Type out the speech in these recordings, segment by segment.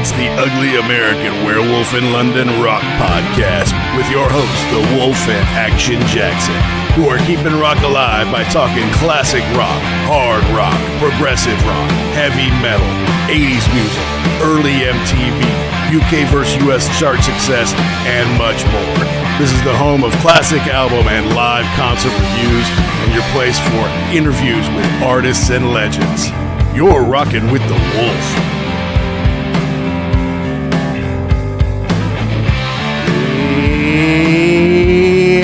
It's the Ugly American Werewolf in London Rock Podcast with your hosts, the Wolf and Action Jackson, who are keeping rock alive by talking classic rock, hard rock, progressive rock, heavy metal, 80s music, early MTV, UK vs. US chart success, and much more. This is the home of classic album and live concert reviews and your place for interviews with artists and legends. You're rocking with the Wolf.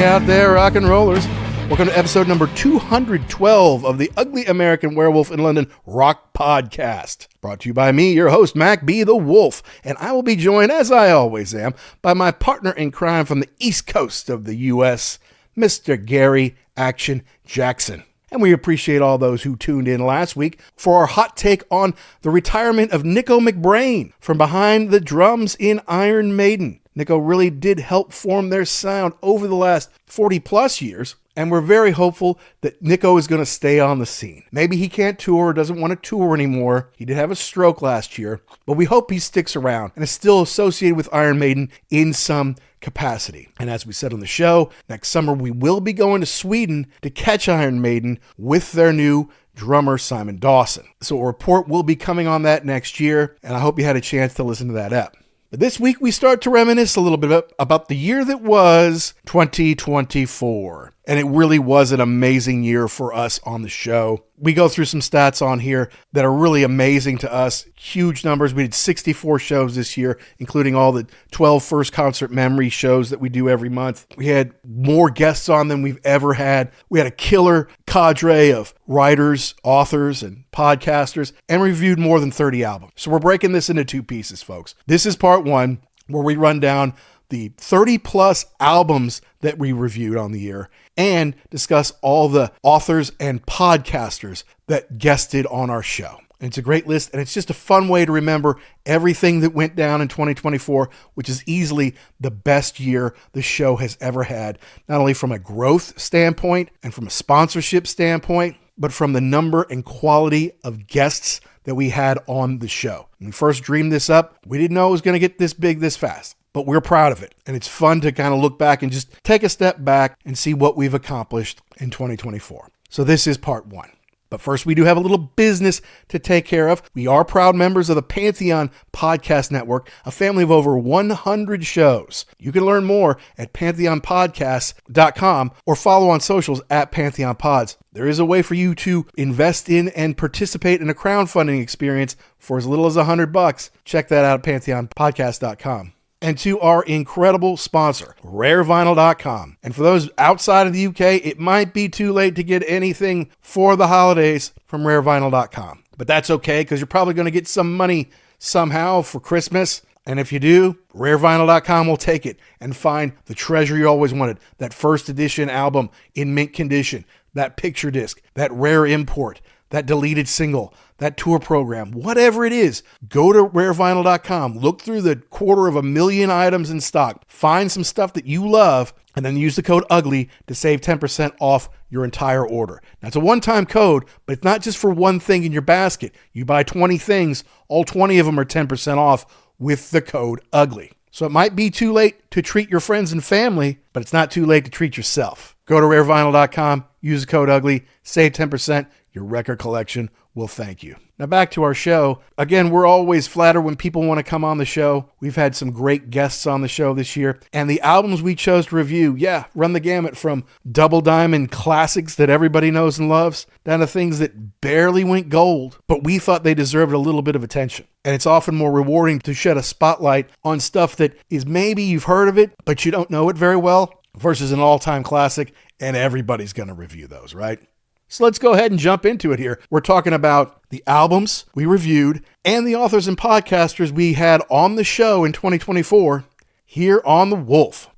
Out there, rock and rollers. Welcome to episode number 212 of the Ugly American Werewolf in London Rock Podcast. Brought to you by me, your host, Mac B. the Wolf. And I will be joined, as I always am, by my partner in crime from the East Coast of the U.S., Mr. Gary Action Jackson. And we appreciate all those who tuned in last week for our hot take on the retirement of Nico McBrain from behind the drums in Iron Maiden. Nico really did help form their sound over the last 40 plus years, and we're very hopeful that Nico is going to stay on the scene. Maybe he can't tour, doesn't want to tour anymore. He did have a stroke last year, but we hope he sticks around and is still associated with Iron Maiden in some capacity. And as we said on the show, next summer we will be going to Sweden to catch Iron Maiden with their new drummer Simon Dawson. So a report will be coming on that next year, and I hope you had a chance to listen to that ep. But this week we start to reminisce a little bit about the year that was 2024. And it really was an amazing year for us on the show. We go through some stats on here that are really amazing to us. Huge numbers. We did 64 shows this year, including all the 12 first concert memory shows that we do every month. We had more guests on than we've ever had. We had a killer cadre of writers, authors, and podcasters, and reviewed more than 30 albums. So we're breaking this into two pieces, folks. This is part one, where we run down the 30 plus albums that we reviewed on the year and discuss all the authors and podcasters that guested on our show. And it's a great list, and it's just a fun way to remember everything that went down in 2024, which is easily the best year the show has ever had, not only from a growth standpoint and from a sponsorship standpoint, but from the number and quality of guests that we had on the show. When we first dreamed this up, we didn't know it was going to get this big this fast. But we're proud of it. And it's fun to kind of look back and just take a step back and see what we've accomplished in 2024. So this is part one. But first, we do have a little business to take care of. We are proud members of the Pantheon Podcast Network, a family of over 100 shows. You can learn more at pantheonpodcasts.com or follow on socials at Pantheon Pods. There is a way for you to invest in and participate in a crowdfunding experience for as little as $100. Check that out at pantheonpodcast.com. And to our incredible sponsor, rarevinyl.com. And for those outside of the UK, it might be too late to get anything for the holidays from rarevinyl.com. But that's okay, because you're probably going to get some money somehow for Christmas. And if you do, rarevinyl.com will take it and find the treasure you always wanted. That first edition album in mint condition, that picture disc, that rare import, that deleted single, that tour program, whatever it is, go to rarevinyl.com, look through the 250,000 items in stock, find some stuff that you love, and then use the code UGLY to save 10% off your entire order. Now, it's a one-time code, but it's not just for one thing in your basket. You buy 20 things, all 20 of them are 10% off with the code UGLY. So it might be too late to treat your friends and family, but it's not too late to treat yourself. Go to rarevinyl.com, use the code UGLY, save 10%. Your record collection will thank you. Now back to our show. Again, we're always flattered when people want to come on the show. We've had some great guests on the show this year. And the albums we chose to review, run the gamut from double diamond classics that everybody knows and loves, down to things that barely went gold, but we thought they deserved a little bit of attention. And it's often more rewarding to shed a spotlight on stuff that is maybe you've heard of it, but you don't know it very well, versus an all-time classic, and everybody's going to review those, right? So let's go ahead and jump into it here. We're talking about the albums we reviewed and the authors and podcasters we had on the show in 2024 here on The Wolf.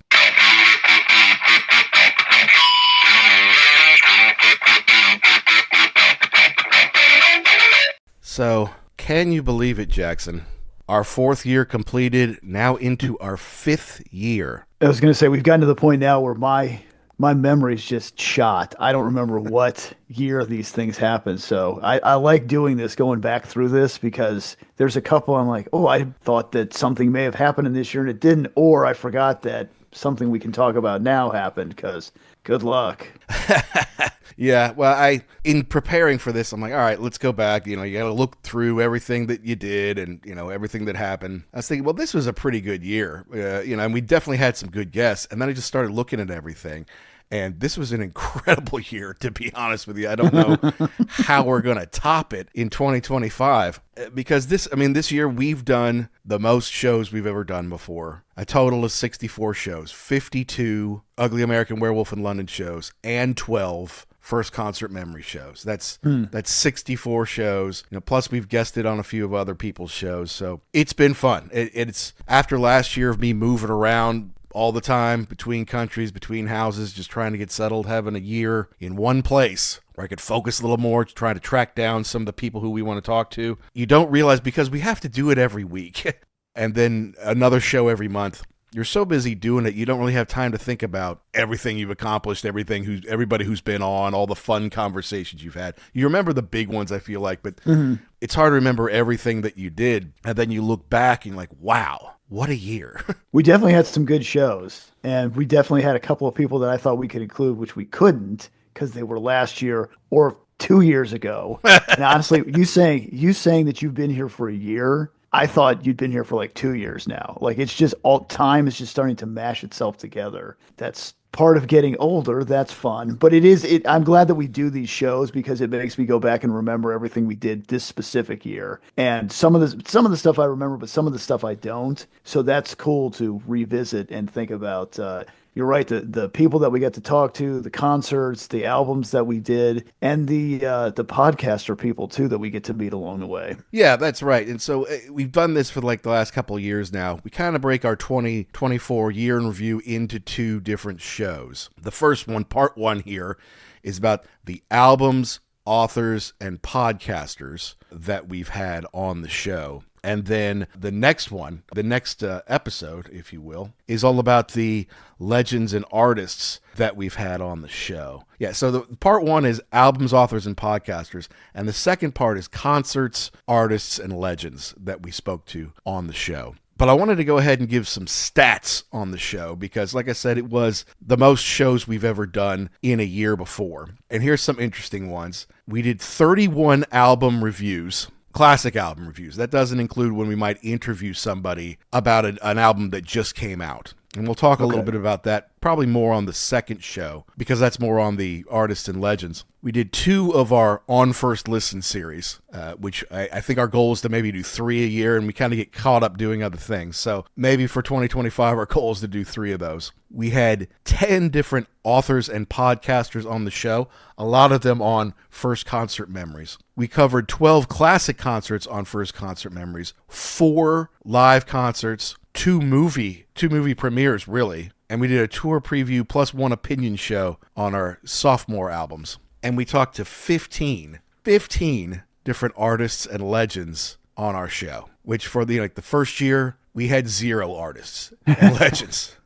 So, can you believe it, Jackson? Our fourth year completed, now into our fifth year. I was going to say, we've gotten to the point now where my my memory's just shot. I don't remember what year these things happened. So I like doing this, going back through this, because there's a couple I'm like, oh, I thought that something may have happened in this year and it didn't, or I forgot that something we can talk about now happened, because good luck. Yeah, well, in preparing for this, I'm like, all right, let's go back. You got to look through everything that you did and, everything that happened. I was thinking, well, this was a pretty good year, and we definitely had some good guests. And then I just started looking at everything. And this was an incredible year, to be honest with you. I don't know how we're going to top it in 2025 because this year we've done the most shows we've ever done before. A total of 64 shows, 52 Ugly American Werewolf in London shows, and 12 First Concert Memory shows. That's 64 shows. Plus we've guested on a few of other people's shows. So it's been fun. It's after last year of me moving around all the time between countries, between houses, just trying to get settled, having a year in one place where I could focus a little more, trying to track down some of the people who we want to talk to. You don't realize, because we have to do it every week and then another show every month. You're so busy doing it, you don't really have time to think about everything you've accomplished, everybody who's been on, all the fun conversations you've had. You remember the big ones, I feel like, but it's hard to remember everything that you did. And then you look back and you're like, wow, what a year. We definitely had some good shows, and we definitely had a couple of people that I thought we could include, which we couldn't because they were last year or 2 years ago. And honestly, you saying that you've been here for a year, I thought you'd been here for like 2 years now. Like, it's just all time is just starting to mash itself together. That's part of getting older. That's fun. But I'm glad that we do these shows because it makes me go back and remember everything we did this specific year. And some of the stuff I remember, but some of the stuff I don't. So that's cool to revisit and think about. You're right. The people that we got to talk to, the concerts, the albums that we did, and the podcaster people too that we get to meet along the way. Yeah, that's right. And so we've done this for like the last couple of years now. We kind of break our 2024 year in review into two different shows. The first one, part one here, is about the albums, authors, and podcasters that we've had on the show. And then the next one, the next episode, if you will, is all about the legends and artists that we've had on the show. Yeah, so the part one is albums, authors, and podcasters. And the second part is concerts, artists, and legends that we spoke to on the show. But I wanted to go ahead and give some stats on the show because, like I said, it was the most shows we've ever done in a year before. And here's some interesting ones. We did 31 album reviews. Classic album reviews. That doesn't include when we might interview somebody about an album that just came out. And we'll talk a little bit about that, probably more on the second show, because that's more on the artists and legends. We did 2 of our On First Listen series, which I think our goal is to maybe do 3 a year, and we kind of get caught up doing other things. So maybe for 2025, our goal is to do 3 of those. We had 10 different authors and podcasters on the show, a lot of them on First Concert Memories. We covered 12 classic concerts on First Concert Memories, 4 live concerts, 2 movie premieres, really. And we did a tour preview plus 1 opinion show on our sophomore albums. And we talked to 15 different artists and legends on our show, which for the first year, we had 0 artists and legends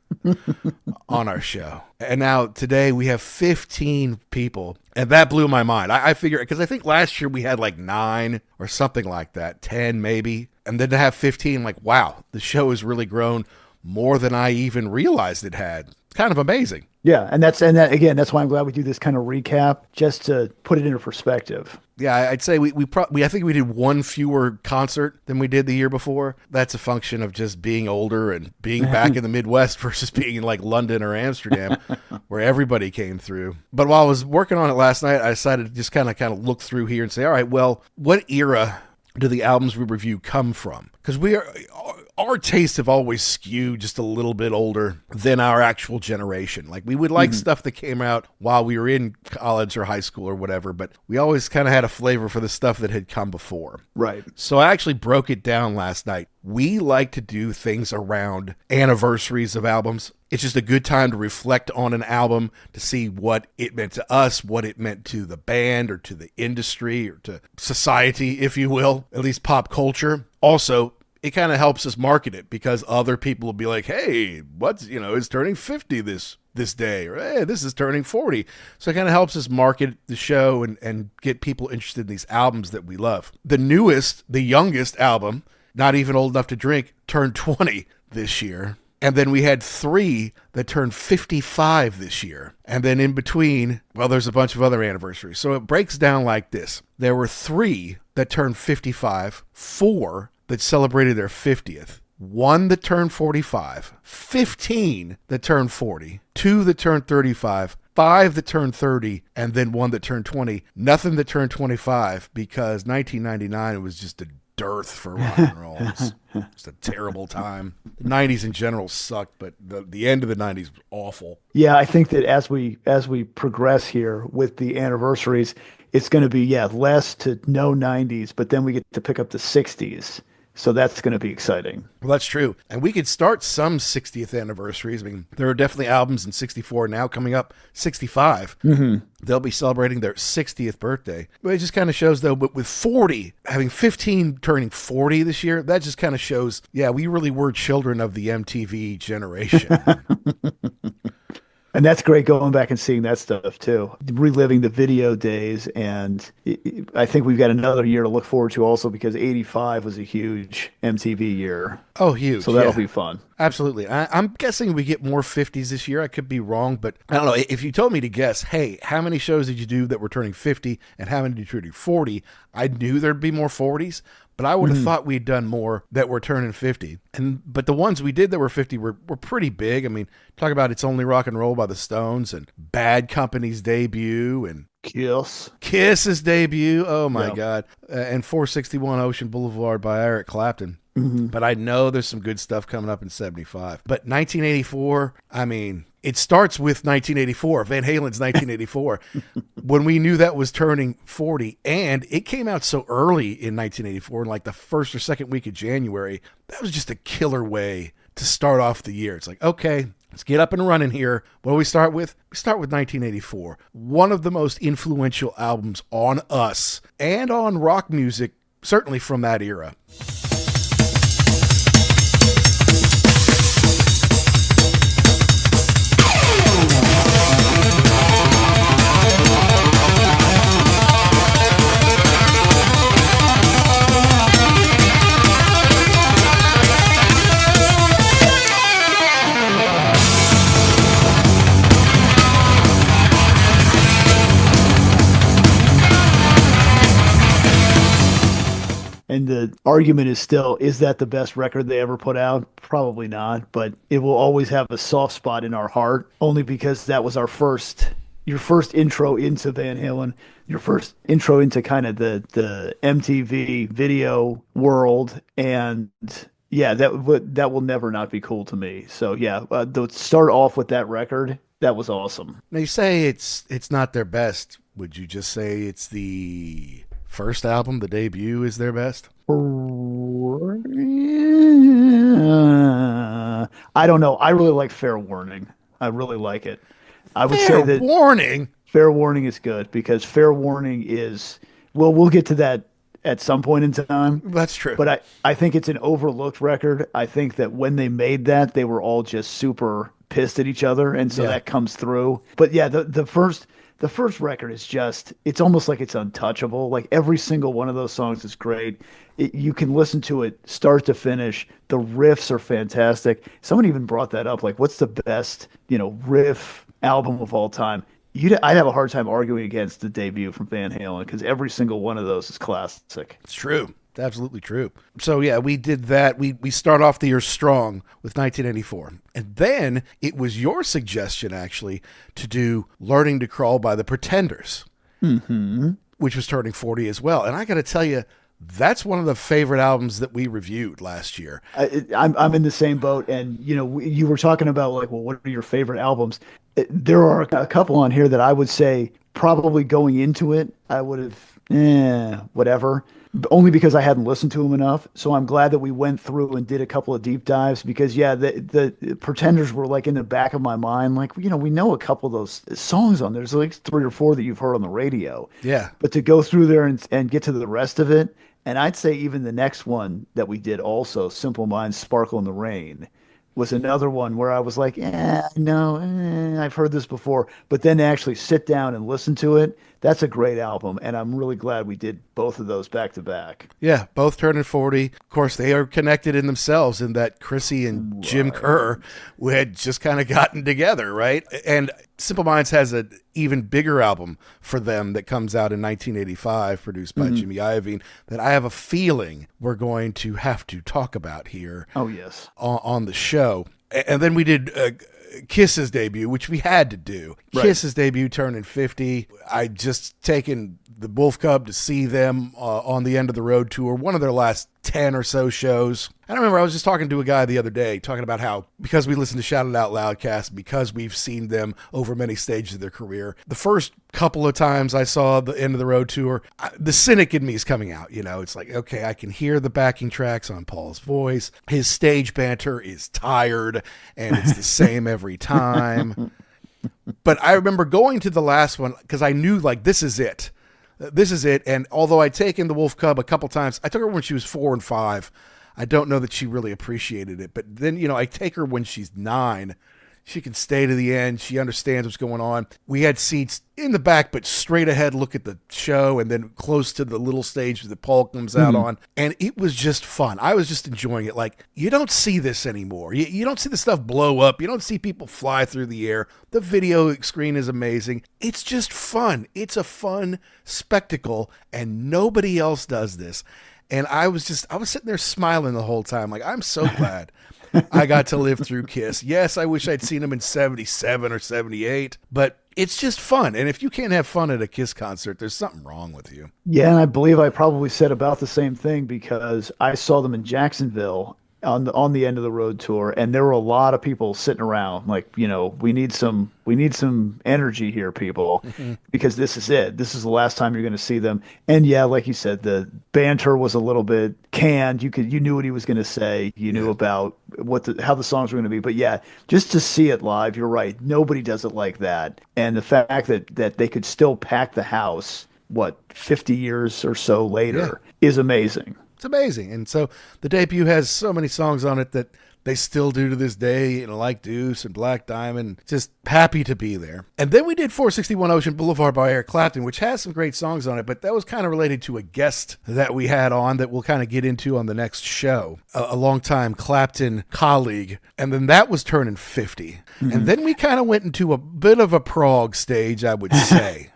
on our show. And now today we have 15 people. And that blew my mind. I figured, because I think last year we had like 9 or something like that, 10 maybe. And then to have 15, like, wow, the show has really grown more than I even realized it had. It's kind of amazing. Yeah, and that's why I'm glad we do this kind of recap, just to put it into perspective. Yeah, I'd say we I think we did 1 fewer concert than we did the year before. That's a function of just being older and being back in the Midwest versus being in like London or Amsterdam, where everybody came through. But while I was working on it last night, I decided to just kind of look through here and say, all right, well, what era do the albums we review come from? Because our tastes have always skewed just a little bit older than our actual generation. Like, we would like stuff that came out while we were in college or high school or whatever, but we always kind of had a flavor for the stuff that had come before. Right. So I actually broke it down last night. We like to do things around anniversaries of albums. It's just a good time to reflect on an album, to see what it meant to us, what it meant to the band or to the industry or to society, if you will, at least pop culture. Also, it kind of helps us market it because other people will be like, hey, it's turning 50 this day, or hey, this is turning 40. So it kind of helps us market the show and get people interested in these albums that we love. The youngest album, Not Even Old Enough to Drink, turned 20 this year. And then we had 3 that turned 55 this year. And then in between, well, there's a bunch of other anniversaries. So it breaks down like this. There were 3 that turned 55, 4 that celebrated their 50th, 1 that turned 45, 15 that turned 40, 2 that turned 35, 5 that turned 30, and then 1 that turned 20. Nothing that turned 25 because 1999 was just a dearth for rock and roll. It's just a terrible time. The 90s in general sucked, but the end of the 90s was awful. Yeah, I think that as we progress here with the anniversaries, it's going to be less to no 90s, but then we get to pick up the 60s. So that's going to be exciting. Well, that's true. And we could start some 60th anniversaries. I mean, there are definitely albums in 64 now coming up 65. Mm-hmm. They'll be celebrating their 60th birthday. But it just kind of shows, though, but with 40, having 15 turning 40 this year, that just kind of shows, we really were children of the MTV generation. And that's great going back and seeing that stuff too, reliving the video days. And I think we've got another year to look forward to also because 85 was a huge MTV year. Oh, huge. So that'll be fun. Absolutely. I'm guessing we get more 50s this year. I could be wrong, but I don't know. If you told me to guess, hey, how many shows did you do that were turning 50 and how many did you do 40? I knew there'd be more 40s. But I would have thought we'd done more that were turning 50. But the ones we did that were 50 were pretty big. I mean, talk about It's Only Rock and Roll by the Stones and Bad Company's debut and Kiss's debut. Oh, my God. And 461 Ocean Boulevard by Eric Clapton. Mm-hmm. But I know there's some good stuff coming up in 75. But 1984, I mean, it starts with 1984, Van Halen's 1984, when we knew that was turning 40. And it came out so early in 1984, in like the first or second week of January. That was just a killer way to start off the year. It's like, okay, let's get up and running here. What do we start with? We start with 1984. One of the most influential albums on us and on rock music, certainly from that era. And the argument is still, is that the best record they ever put out? Probably not, but it will always have a soft spot in our heart, only because that was your first intro into Van Halen, your first intro into kind of the MTV video world. And that will never not be cool to me. So to start off with that record, that was awesome. Now you say it's not their best. Would you just say it's the first album, the debut, is their best? I don't know. I really like Fair Warning. I really like it. I would say that Fair Warning is good because Fair Warning is, well, we'll get to that at some point in time. That's true. But I think it's an overlooked record. I think that when they made that, they were all just super pissed at each other. And so that comes through. But the first record is just, it's almost like it's untouchable. Like every single one of those songs is great. You can listen to it start to finish. The riffs are fantastic. Someone even brought that up. Like, what's the best, riff album of all time? I'd have a hard time arguing against the debut from Van Halen because every single one of those is classic. It's true. It's absolutely true. So we did that. We start off the year strong with 1984. And then it was your suggestion, actually, to do Learning to Crawl by the Pretenders, which was turning 40 as well. And I got to tell you, that's one of the favorite albums that we reviewed last year. I'm in the same boat. And, you were talking about like, well, what are your favorite albums? There are a couple on here that I would say probably going into it, I would have, whatever. Only because I hadn't listened to them enough. So I'm glad that we went through and did a couple of deep dives because, the Pretenders were like in the back of my mind. Like, we know a couple of those songs on there. There's like 3 or 4 that you've heard on the radio. Yeah. But to go through there and get to the rest of it And I'd say even the next one that we did also, Simple Minds, Sparkle in the Rain, was another one where I was like, no, I've heard this before. But then to actually sit down and listen to it, that's a great album. And I'm really glad we did both of those back to back. Yeah, both turning 40. Of course, they are connected in themselves in that Chrissy and Jim Kerr had just kind of gotten together, right? And Simple Minds has an even bigger album for them that comes out in 1985, produced by Jimmy Iovine, that I have a feeling we're going to have to talk about here. Oh, yes. On the show. And then we did Kiss's debut, which we had to do. Right. Kiss's debut turning 50. I just taken the Wolf Cub to see them on the End of the Road tour, one of their last 10 or so shows. I remember I was just talking to a guy the other day, talking about how because we listen to Shout It Out Loudcast, because we've seen them over many stages of their career, the first couple of times I saw the End of the Road tour, the cynic in me is coming out. You know, it's like, okay, I can hear the backing tracks on Paul's voice. His stage banter is tired, and it's the same every time. But I remember going to the last one because I knew, like, this is it. This is it. And although I'd taken the Wolf Cub a couple times, I took her when she was 4 and 5. I don't know that she really appreciated it. But then, you know, I take her when she's 9. She can stay to the end. She understands what's going on. We had seats in the back, but straight ahead, look at the show, and then close to the little stage that Paul comes out on. And it was just fun. I was just enjoying it. Like, you don't see this anymore. You don't see the stuff blow up. You don't see people fly through the air. The video screen is amazing. It's just fun. It's a fun spectacle, and nobody else does this. And I was sitting there smiling the whole time. Like, I'm so glad I got to live through Kiss. Yes, I wish I'd seen them in 77 or 78, but it's just fun. And if you can't have fun at a Kiss concert, there's something wrong with you. Yeah, and I believe I probably said about the same thing because I saw them in Jacksonville on the End of the Road tour, and there were a lot of people sitting around like, you know, we need some energy here, people, because this is it. This is the last time you're going to see them. And yeah, like you said, the banter was a little bit canned. You knew what he was going to say. You knew about how the songs were going to be. But yeah, just to see it live, you're right. Nobody does it like that. And the fact that they could still pack the house, 50 years or so later, is amazing. It's amazing. And so the debut has so many songs on it that they still do to this day, you know, like Deuce and Black Diamond. Just happy to be there. And then we did 461 Ocean Boulevard by Eric Clapton, which has some great songs on it, but that was kind of related to a guest that we had on that we'll kind of get into on the next show, a longtime Clapton colleague. And then that was turning 50. And then we kind of went into a bit of a prog stage, I would say.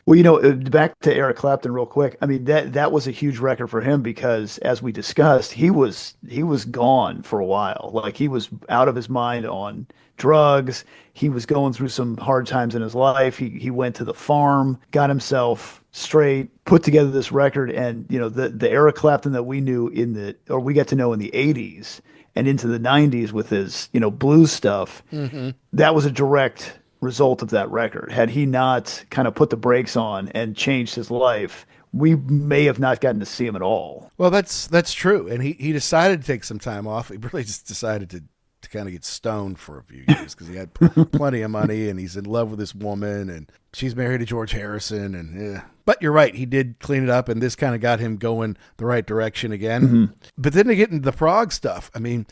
Well, you know, back to Eric Clapton real quick. I mean, that was a huge record for him because, as we discussed, he was gone for a while. Like, he was out of his mind on drugs. He was going through some hard times in his life. He went to the farm, got himself straight, put together this record, and you know, the Eric Clapton that we knew we got to know in the 80s and into the 90s with his, you know, blues stuff. That was a direct result of that record. Had he not kind of put the brakes on and changed his life, we may have not gotten to see him at all. Well, that's true. And he decided to take some time off. He really just decided to kind of get stoned for a few years because he had plenty of money and he's in love with this woman and she's married to George Harrison. And but you're right, he did clean it up, and this kind of got him going the right direction again. But then to get into the prog stuff, I mean,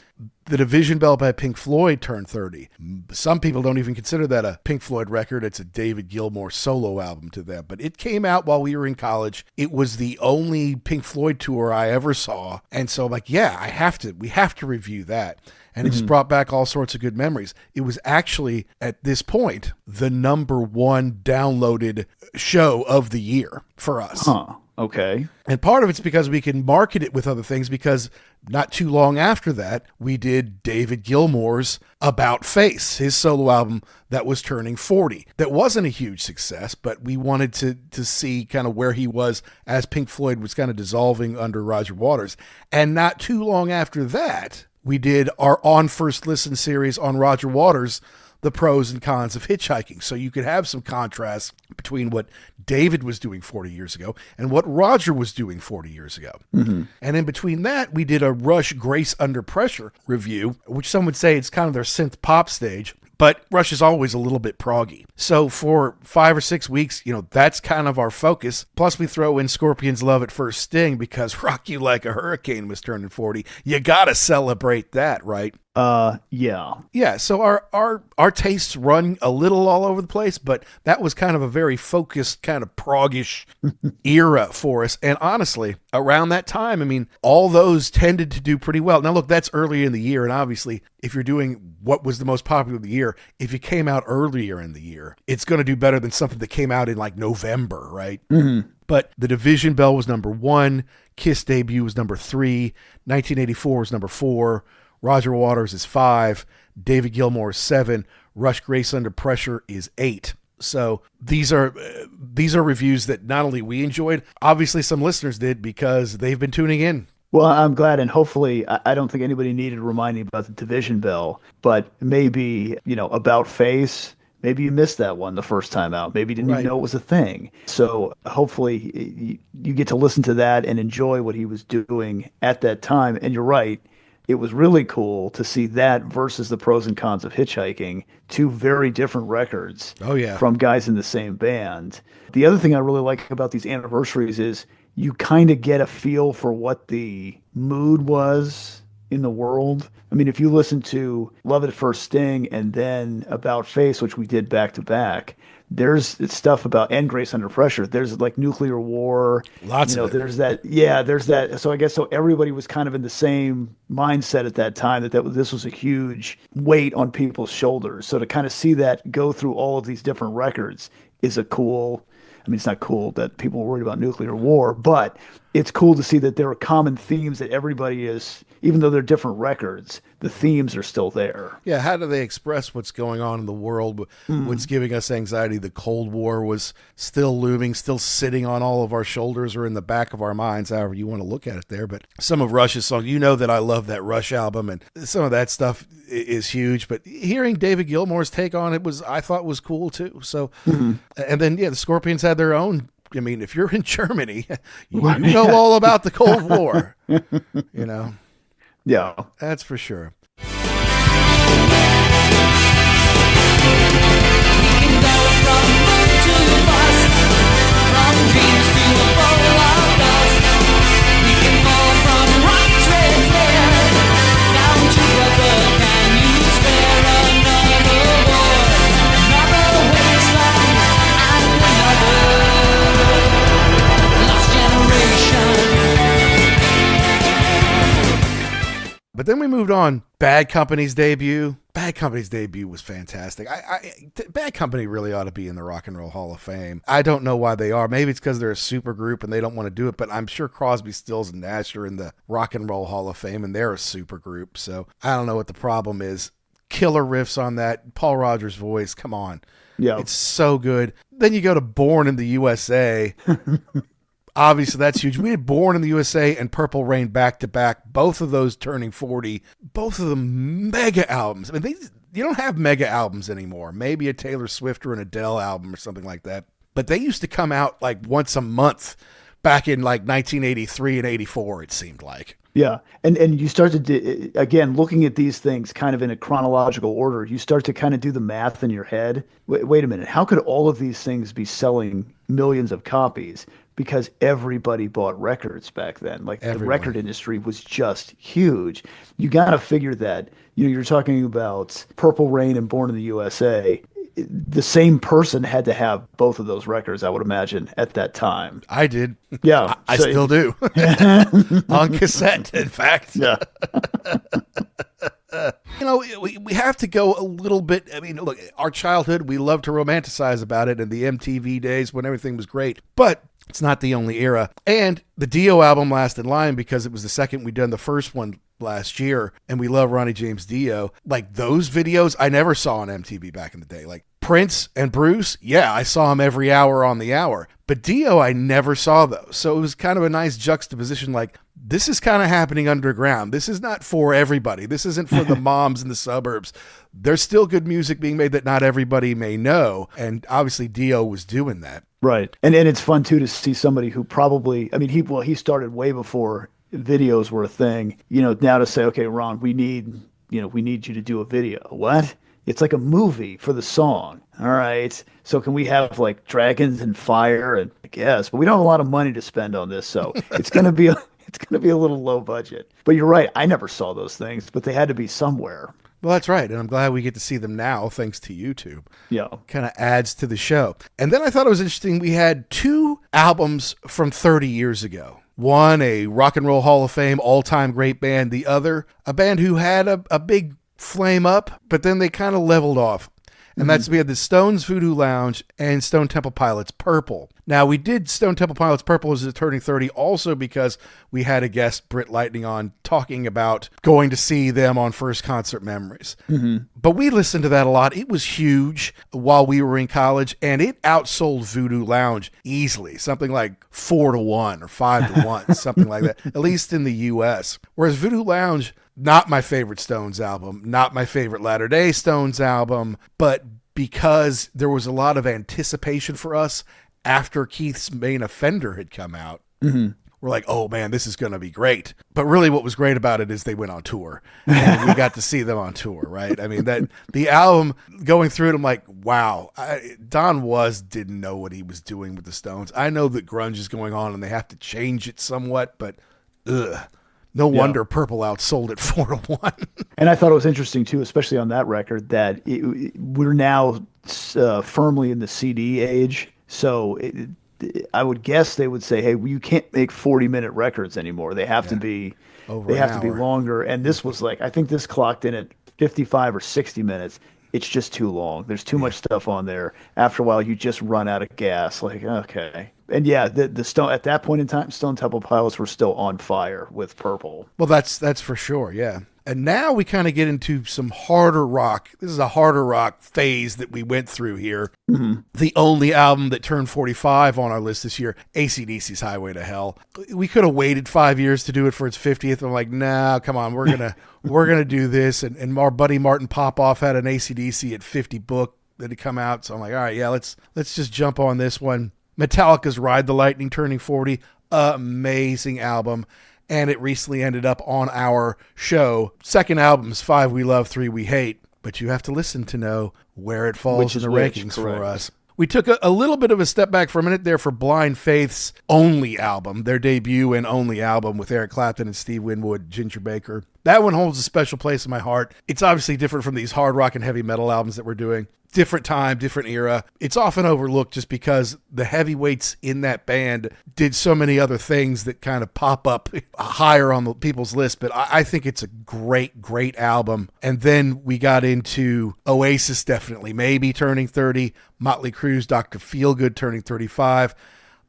the Division Bell by Pink Floyd turned 30. Some people don't even consider that a Pink Floyd record. It's a David Gilmour solo album to them. But it came out while we were in college. It was the only Pink Floyd tour I ever saw. And so I'm like, yeah, we have to review that. And it just brought back all sorts of good memories. It was actually, at this point, the #1 downloaded show of the year for us. Okay. And part of it's because we can market it with other things, because not too long after that, we did David Gilmour's About Face, his solo album that was turning 40. That wasn't a huge success, but we wanted to see kind of where he was as Pink Floyd was kind of dissolving under Roger Waters. And not too long after that, we did our On First Listen series on Roger Waters, the pros and cons of hitchhiking. So you could have some contrast between what David was doing 40 years ago and what Roger was doing 40 years ago. Mm-hmm. And in between that, we did a Rush Grace Under Pressure review, which some would say it's kind of their synth pop stage. But Rush is always a little bit proggy. So for 5 or 6 weeks, that's kind of our focus. Plus we throw in Scorpions' Love at First Sting because Rock You Like a Hurricane was turning 40. You got to celebrate that, right? Yeah. Yeah, so our tastes run a little all over the place, but that was kind of a very focused, kind of proggish era for us. And honestly, around that time, I mean, all those tended to do pretty well. Now, look, that's early in the year, and obviously, if you're doing what was the most popular of the year, if it came out earlier in the year, it's going to do better than something that came out in like November, right? Mm-hmm. But The Division Bell was number 1, Kiss Debut was number 3, 1984 was number 4, Roger Waters is 5, David Gilmour is 7, Rush Grace Under Pressure is 8. So these are reviews that not only we enjoyed, obviously some listeners did because they've been tuning in. Well, I'm glad, and hopefully, I don't think anybody needed reminding about The Division Bell, but maybe, About Face, maybe you missed that one the first time out. Maybe you didn't even know it was a thing. So hopefully you get to listen to that and enjoy what he was doing at that time. And you're right. It was really cool to see that versus the pros and cons of hitchhiking, 2 very different records from guys in the same band. The other thing I really like about these anniversaries is you kind of get a feel for what the mood was in the world. I mean, if you listen to Love at First Sting and then About Face, which we did back to back, there's stuff about, and Grace Under Pressure. There's like nuclear war. Lots of it. There's that. Yeah, there's that. So I guess everybody was kind of in the same mindset at that time that this was a huge weight on people's shoulders. So to kind of see that go through all of these different records is a cool. I mean, it's not cool that people were worried about nuclear war, but it's cool to see that there are common themes that everybody is, even though they're different records, the themes are still there. Yeah, how do they express what's going on in the world? What's giving us anxiety? The Cold War was still looming, still sitting on all of our shoulders or in the back of our minds, however you want to look at it there. But some of Rush's songs, that I love that Rush album, and some of that stuff is huge. But hearing David Gilmour's take on it I thought was cool too. So, and then, the Scorpions had their own. I mean, if you're in Germany, you know all about the Cold War, Yeah, that's for sure. But then we moved on. Bad Company's debut. Bad Company's debut was fantastic. Bad Company really ought to be in the Rock and Roll Hall of Fame. I don't know why they are. Maybe it's because they're a super group and they don't want to do it, but I'm sure Crosby, Stills, and Nash are in the Rock and Roll Hall of Fame and they're a super group. So I don't know what the problem is. Killer riffs on that. Paul Rogers' voice. Come on. Yeah. It's so good. Then you go to Born in the USA. Obviously, that's huge. We had Born in the USA and Purple Rain back to back, both of those turning 40, both of them mega albums. I mean, you don't have mega albums anymore. Maybe a Taylor Swift or an Adele album or something like that. But they used to come out like once a month back in like 1983 and 84, it seemed like. Yeah. And you start to, again, looking at these things kind of in a chronological order, you start to kind of do the math in your head. Wait a minute. How could all of these things be selling millions of copies? Because everybody bought records back then. Like the record industry was just huge. You got to figure that, you're talking about Purple Rain and Born in the USA. The same person had to have both of those records, I would imagine, at that time. I did. Yeah. I still do. On cassette, in fact. Yeah. We have to go a little bit. I mean, look, our childhood, we love to romanticize about it in the MTV days when everything was great. But It's not the only era. And the Dio album, Last in Line, because it was the second we'd done the first one last year, and we love Ronnie James Dio. Like, those videos I never saw on MTV back in the day. Like Prince and Bruce, yeah, I saw them every hour on the hour. But Dio, I never saw those. So it was kind of a nice juxtaposition. Like, this is kind of happening underground. This is not for everybody. This isn't for the moms in the suburbs. There's still good music being made that not everybody may know. And obviously Dio was doing that. Right. And it's fun too to see somebody who probably, I mean, he started way before videos were a thing, you know, now to say, okay, Ron, we need you to do a video. What? It's like a movie for the song. All right. So can we have like dragons and fire? And I guess, but we don't have a lot of money to spend on this. So it's going to be a little low budget. But you're right. I never saw those things, but they had to be somewhere. Well, that's right. And I'm glad we get to see them now, thanks to YouTube. Yeah. Kind of adds to the show. And then I thought it was interesting. We had 2 albums from 30 years ago. One, a Rock and Roll Hall of Fame all-time great band. The other, a band who had a big flame up, but then they kind of leveled off. And we had the Stones Voodoo Lounge and Stone Temple Pilots Purple. Now, we did Stone Temple Pilots Purple as it turning 30 also because we had a guest, Britt Lightning, on talking about going to see them on First Concert Memories. But we listened to that a lot. It was huge while we were in college, and it outsold Voodoo Lounge easily, something like 4-1 or 5-1, something like that, at least in the U.S. Whereas Voodoo Lounge, not my favorite Stones album, not my favorite Latter-day Stones album, but because there was a lot of anticipation for us after Keith's Main Offender had come out. We're like, oh man, this is going to be great. But really what was great about it is they went on tour and we got to see them on tour, right? I mean, that the album, going through it, I'm like, wow, Don didn't know what he was doing with the Stones. I know that grunge is going on and they have to change it somewhat, but no wonder Purple outsold it 4-1. And I thought it was interesting too, especially on that record, that we're now firmly in the CD age. So I would guess they would say, hey, you can't make 40-minute records anymore. They have to be longer. And this was like, I think this clocked in at 55 or 60 minutes. It's just too long. There's too much stuff on there. After a while, you just run out of gas. Like, okay. And yeah, the Stone at that point in time, Stone Temple Pilots were still on fire with Purple. Well, that's for sure, yeah. And now we kind of get into some harder rock. This is a harder rock phase that we went through here. The only album that turned 45 on our list this year, AC/DC's Highway to Hell. We could have waited 5 years to do it for its 50th. I'm like, nah, come on, we're gonna do this. And our buddy Martin Popoff had an AC/DC at 50 book that had come out. So I'm like, all right, yeah, let's just jump on this one. Metallica's Ride the Lightning turning 40, amazing album. And it recently ended up on our show. Second album's 5 We Love, 3 We Hate. But you have to listen to know where it falls in the rankings for us. We took a little bit of a step back for a minute there for Blind Faith's only album, their debut and only album with Eric Clapton and Steve Winwood, Ginger Baker. That one holds a special place in my heart. It's obviously different from these hard rock and heavy metal albums that we're doing. Different time, different era. It's often overlooked just because the heavyweights in that band did so many other things that kind of pop up higher on the people's list. But I think it's a great, great album. And then we got into Oasis, definitely, maybe turning 30. Motley Crue's Dr. Feelgood turning 35.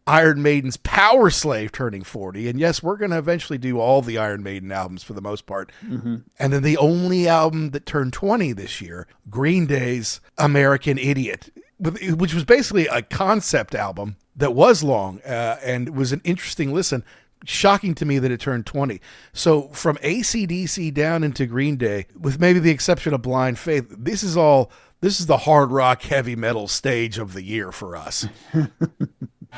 Iron Maiden's Power Slave turning 40. And yes, we're going to eventually do all the Iron Maiden albums for the most part. And then the only album that turned 20 this year, Green Day's American Idiot, which was basically a concept album that was long and was an interesting listen. Shocking to me that it turned 20. So from AC/DC down into Green Day, with maybe the exception of Blind Faith, this is the hard rock heavy metal stage of the year for us. Then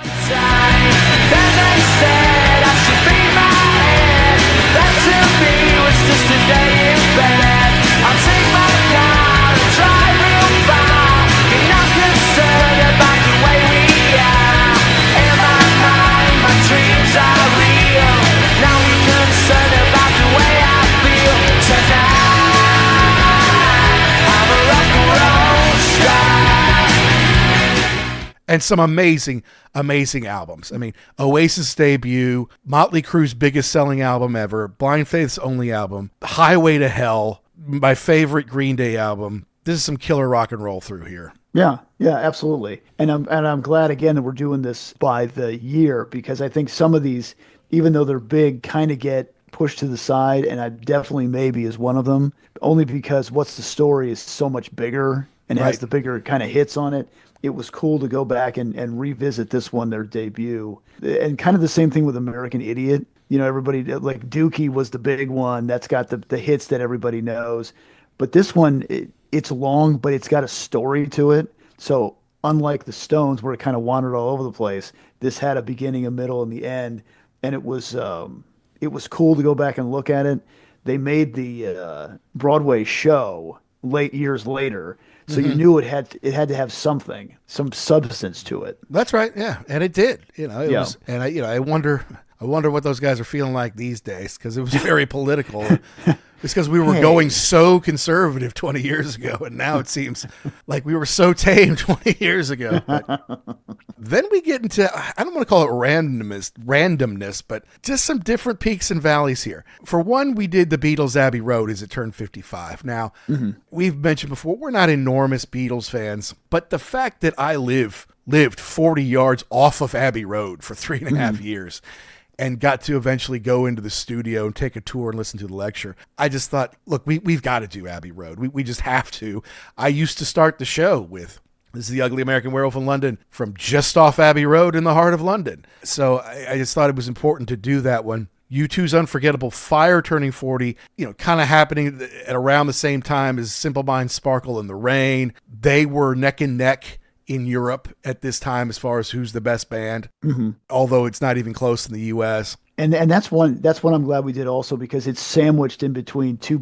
they said I should be my head. That to me was just a day in bed. I'll take my car and drive real far. You're not concerned about the way we are. In my mind, my dreams are real. Now we're concerned about the way I feel. Tonight, I'm a rock and roll star. And some amazing albums. I mean, Oasis' debut, Motley Crue's biggest selling album ever, Blind Faith's only album, Highway to Hell, my favorite Green Day album. This is some killer rock and roll through here. Yeah, yeah, absolutely. And I'm glad again that we're doing this by the year because I think some of these, even though they're big, kind of get pushed to the side, and I definitely maybe is one of them, only because What's the Story is so much bigger and has Right. the bigger kind of hits on it. It was cool to go back and revisit this one, their debut. And kind of the same thing with American Idiot. You know, everybody like Dookie was the big one that's got the hits that everybody knows. But this one, it's long, but it's got a story to it. So unlike the Stones, where it kind of wandered all over the place, this had a beginning, a middle, and the end, and it was cool to go back and look at it. They made the Broadway show late years later, so you knew it had to have something, some substance to it. That's right. Yeah. And it did, it Yeah. was, and I wonder what those guys are feeling like these days. Cause it was very political. It's because we were going so conservative 20 years ago. And now it seems like we were so tame 20 years ago. But then we get into, I don't want to call it randomness, but just some different peaks and valleys here. For one, we did the Beatles Abbey Road as it turned 55. Now, we've mentioned before, we're not enormous Beatles fans, but the fact that I lived 40 yards off of Abbey Road for 3.5 years and got to eventually go into the studio and take a tour and listen to the lecture, I just thought, look, we've got to do Abbey Road. We just have to. I used to start the show with, this is the Ugly American Werewolf in London from just off Abbey Road in the heart of London. So I just thought it was important to do that one. U2's Unforgettable Fire turning 40, kind of happening at around the same time as Simple Minds Sparkle in the Rain. They were neck and neck in Europe at this time as far as who's the best band, although it's not even close in the U.S. And that's one I'm glad we did also because it's sandwiched in between two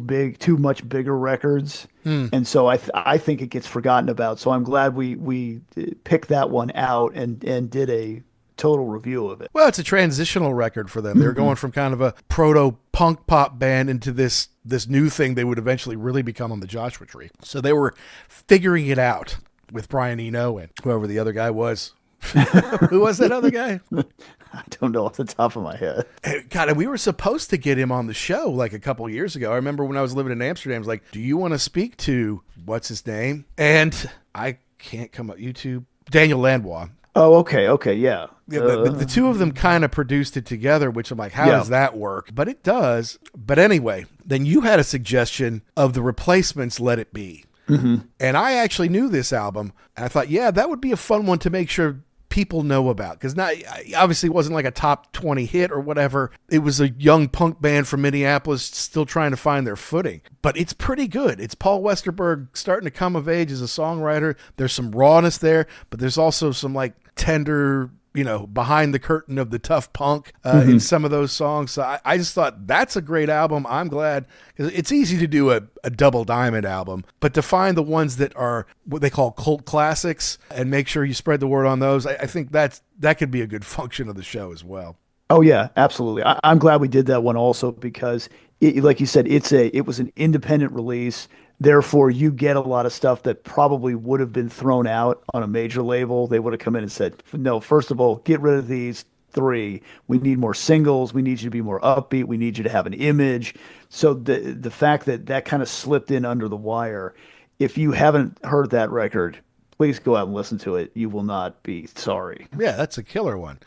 much bigger records, and so I think it gets forgotten about. So I'm glad we picked that one out and did a total review of it. Well, it's a transitional record for them. They're going from kind of a proto-punk pop band into this new thing they would eventually really become on the Joshua Tree. So they were figuring it out with Brian Eno and whoever the other guy was. Who was that other guy? I don't know off the top of my head. God, and we were supposed to get him on the show like a couple years ago. I remember when I was living in Amsterdam, I was like, do you want to speak to, what's his name? And I can't come up, YouTube, Daniel Lanois. Oh, okay, yeah. Yeah, the two of them kind of produced it together, which I'm like, how does that work? But it does. But anyway, then you had a suggestion of the Replacements' Let It Be. And I actually knew this album, and I thought, that would be a fun one to make sure people know about, because obviously it wasn't like a top 20 hit or whatever. It was a young punk band from Minneapolis still trying to find their footing, but it's pretty good. It's Paul Westerberg starting to come of age as a songwriter. There's some rawness there, but there's also some like tender, behind the curtain of the tough punk in some of those songs. So I just thought that's a great album. I'm glad, because it's easy to do a double diamond album, but to find the ones that are what they call cult classics and make sure you spread the word on those, I think that could be a good function of the show as well. Oh yeah, absolutely. I'm glad we did that one also because, like you said, it was an independent release. Therefore, you get a lot of stuff that probably would have been thrown out on a major label. They would have come in and said, no, first of all, get rid of these 3. We need more singles. We need you to be more upbeat. We need you to have an image. So the fact that kind of slipped in under the wire, if you haven't heard that record, please go out and listen to it. You will not be sorry. Yeah, that's a killer one.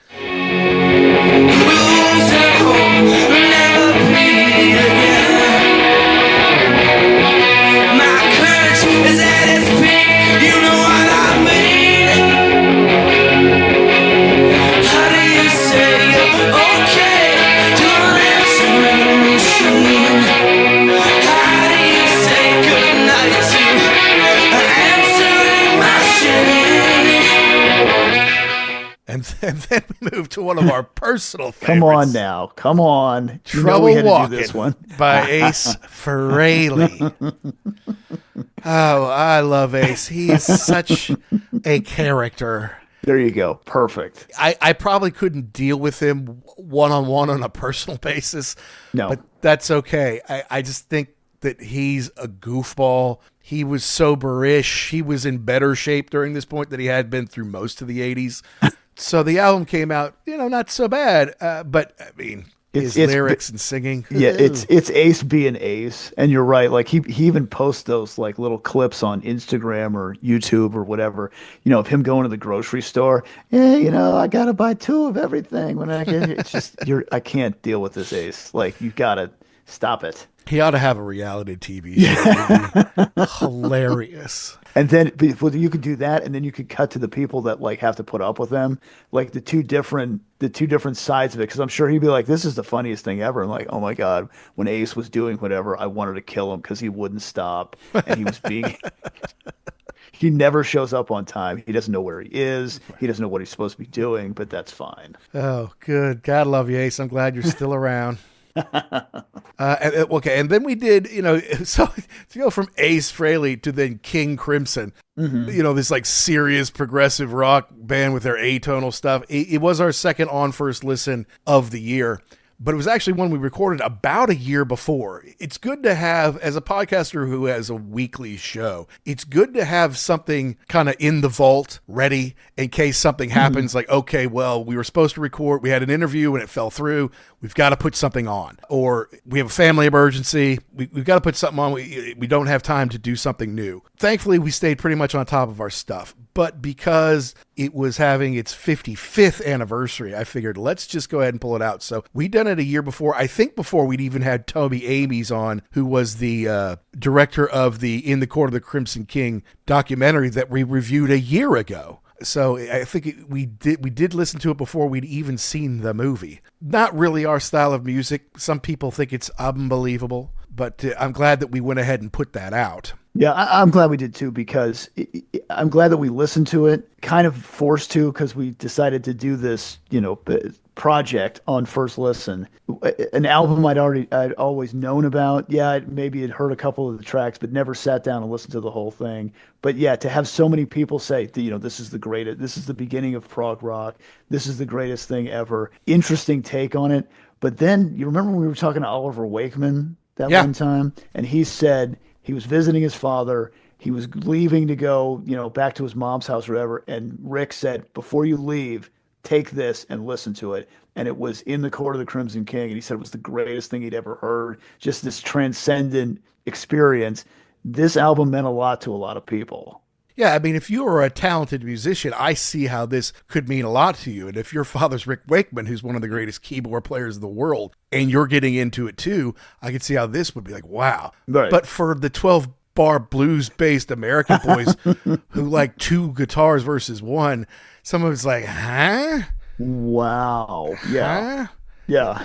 Is at its peak, you know what I mean? How do you say you're okay to an answering machine? How do you say goodnight to an answering machine? And then we move to one of our personal favorites. Come on now. Come on. Trouble we had Walking to do this one. by Ace Frehley. Oh, I love Ace. He is such a character. There you go. Perfect. I probably couldn't deal with him one-on-one on a personal basis. No. But that's okay. I just think that he's a goofball. He was soberish. He was in better shape during this point than he had been through most of the 80s. So the album came out, not so bad. But, I mean, his it's lyrics and singing. Yeah, it's Ace being Ace, and you're right. Like he even posts those like little clips on Instagram or YouTube or whatever. Of him going to the grocery store. Yeah, I gotta buy two of everything when I get here. It's just I can't deal with this Ace. Like you gotta stop it. He ought to have a reality TV show. It would be hilarious. And then you could do that, and then you could cut to the people that like have to put up with them, like the two different sides of it. Because I'm sure he'd be like, "This is the funniest thing ever." And like, "Oh my God, when Ace was doing whatever, I wanted to kill him because he wouldn't stop, and he was being." He never shows up on time. He doesn't know where he is. He doesn't know what he's supposed to be doing, but that's fine. Oh, good. God love you, Ace. I'm glad you're still around. And then we did, so to go from Ace Frehley to then King Crimson, this like serious progressive rock band with their atonal stuff. It was our second on first listen of the year, but it was actually one we recorded about a year before. It's good to have, as a podcaster who has a weekly show, it's good to have something kind of in the vault ready in case something happens. Like, okay, well, we were supposed to record, we had an interview and it fell through. We've got to put something on, or we have a family emergency. We've got to put something on. We don't have time to do something new. Thankfully, we stayed pretty much on top of our stuff. But because it was having its 55th anniversary, I figured let's just go ahead and pull it out. So we done it a year before. I think before we'd even had Toby Amies on, who was the director of the In the Court of the Crimson King documentary that we reviewed a year ago. So I think we did listen to it before we'd even seen the movie. Not really our style of music. Some people think it's unbelievable, but I'm glad that we went ahead and put that out. Yeah, I'm glad we did too, because I'm glad that we listened to it, kind of forced to, because we decided to do this, project on first listen. An album I'd always known about. Yeah, maybe had heard a couple of the tracks, but never sat down and listened to the whole thing. But yeah, to have so many people say, this is the greatest, this is the beginning of prog rock, this is the greatest thing ever. Interesting take on it. But then you remember when we were talking to Oliver Wakeman that one time, and he said he was visiting his father. He was leaving to go, back to his mom's house or whatever. And Rick said, before you leave, take this and listen to it. And it was In the Court of the Crimson King. And he said it was the greatest thing he'd ever heard. Just this transcendent experience. This album meant a lot to a lot of people. Yeah, I mean, if you are a talented musician, I see how this could mean a lot to you. And if your father's Rick Wakeman, who's one of the greatest keyboard players in the world, and you're getting into it too, I could see how this would be like, wow. Right. But for the 12-bar blues-based American boys who like two guitars versus one, some of it's like, huh? Wow. Yeah. Huh? Yeah.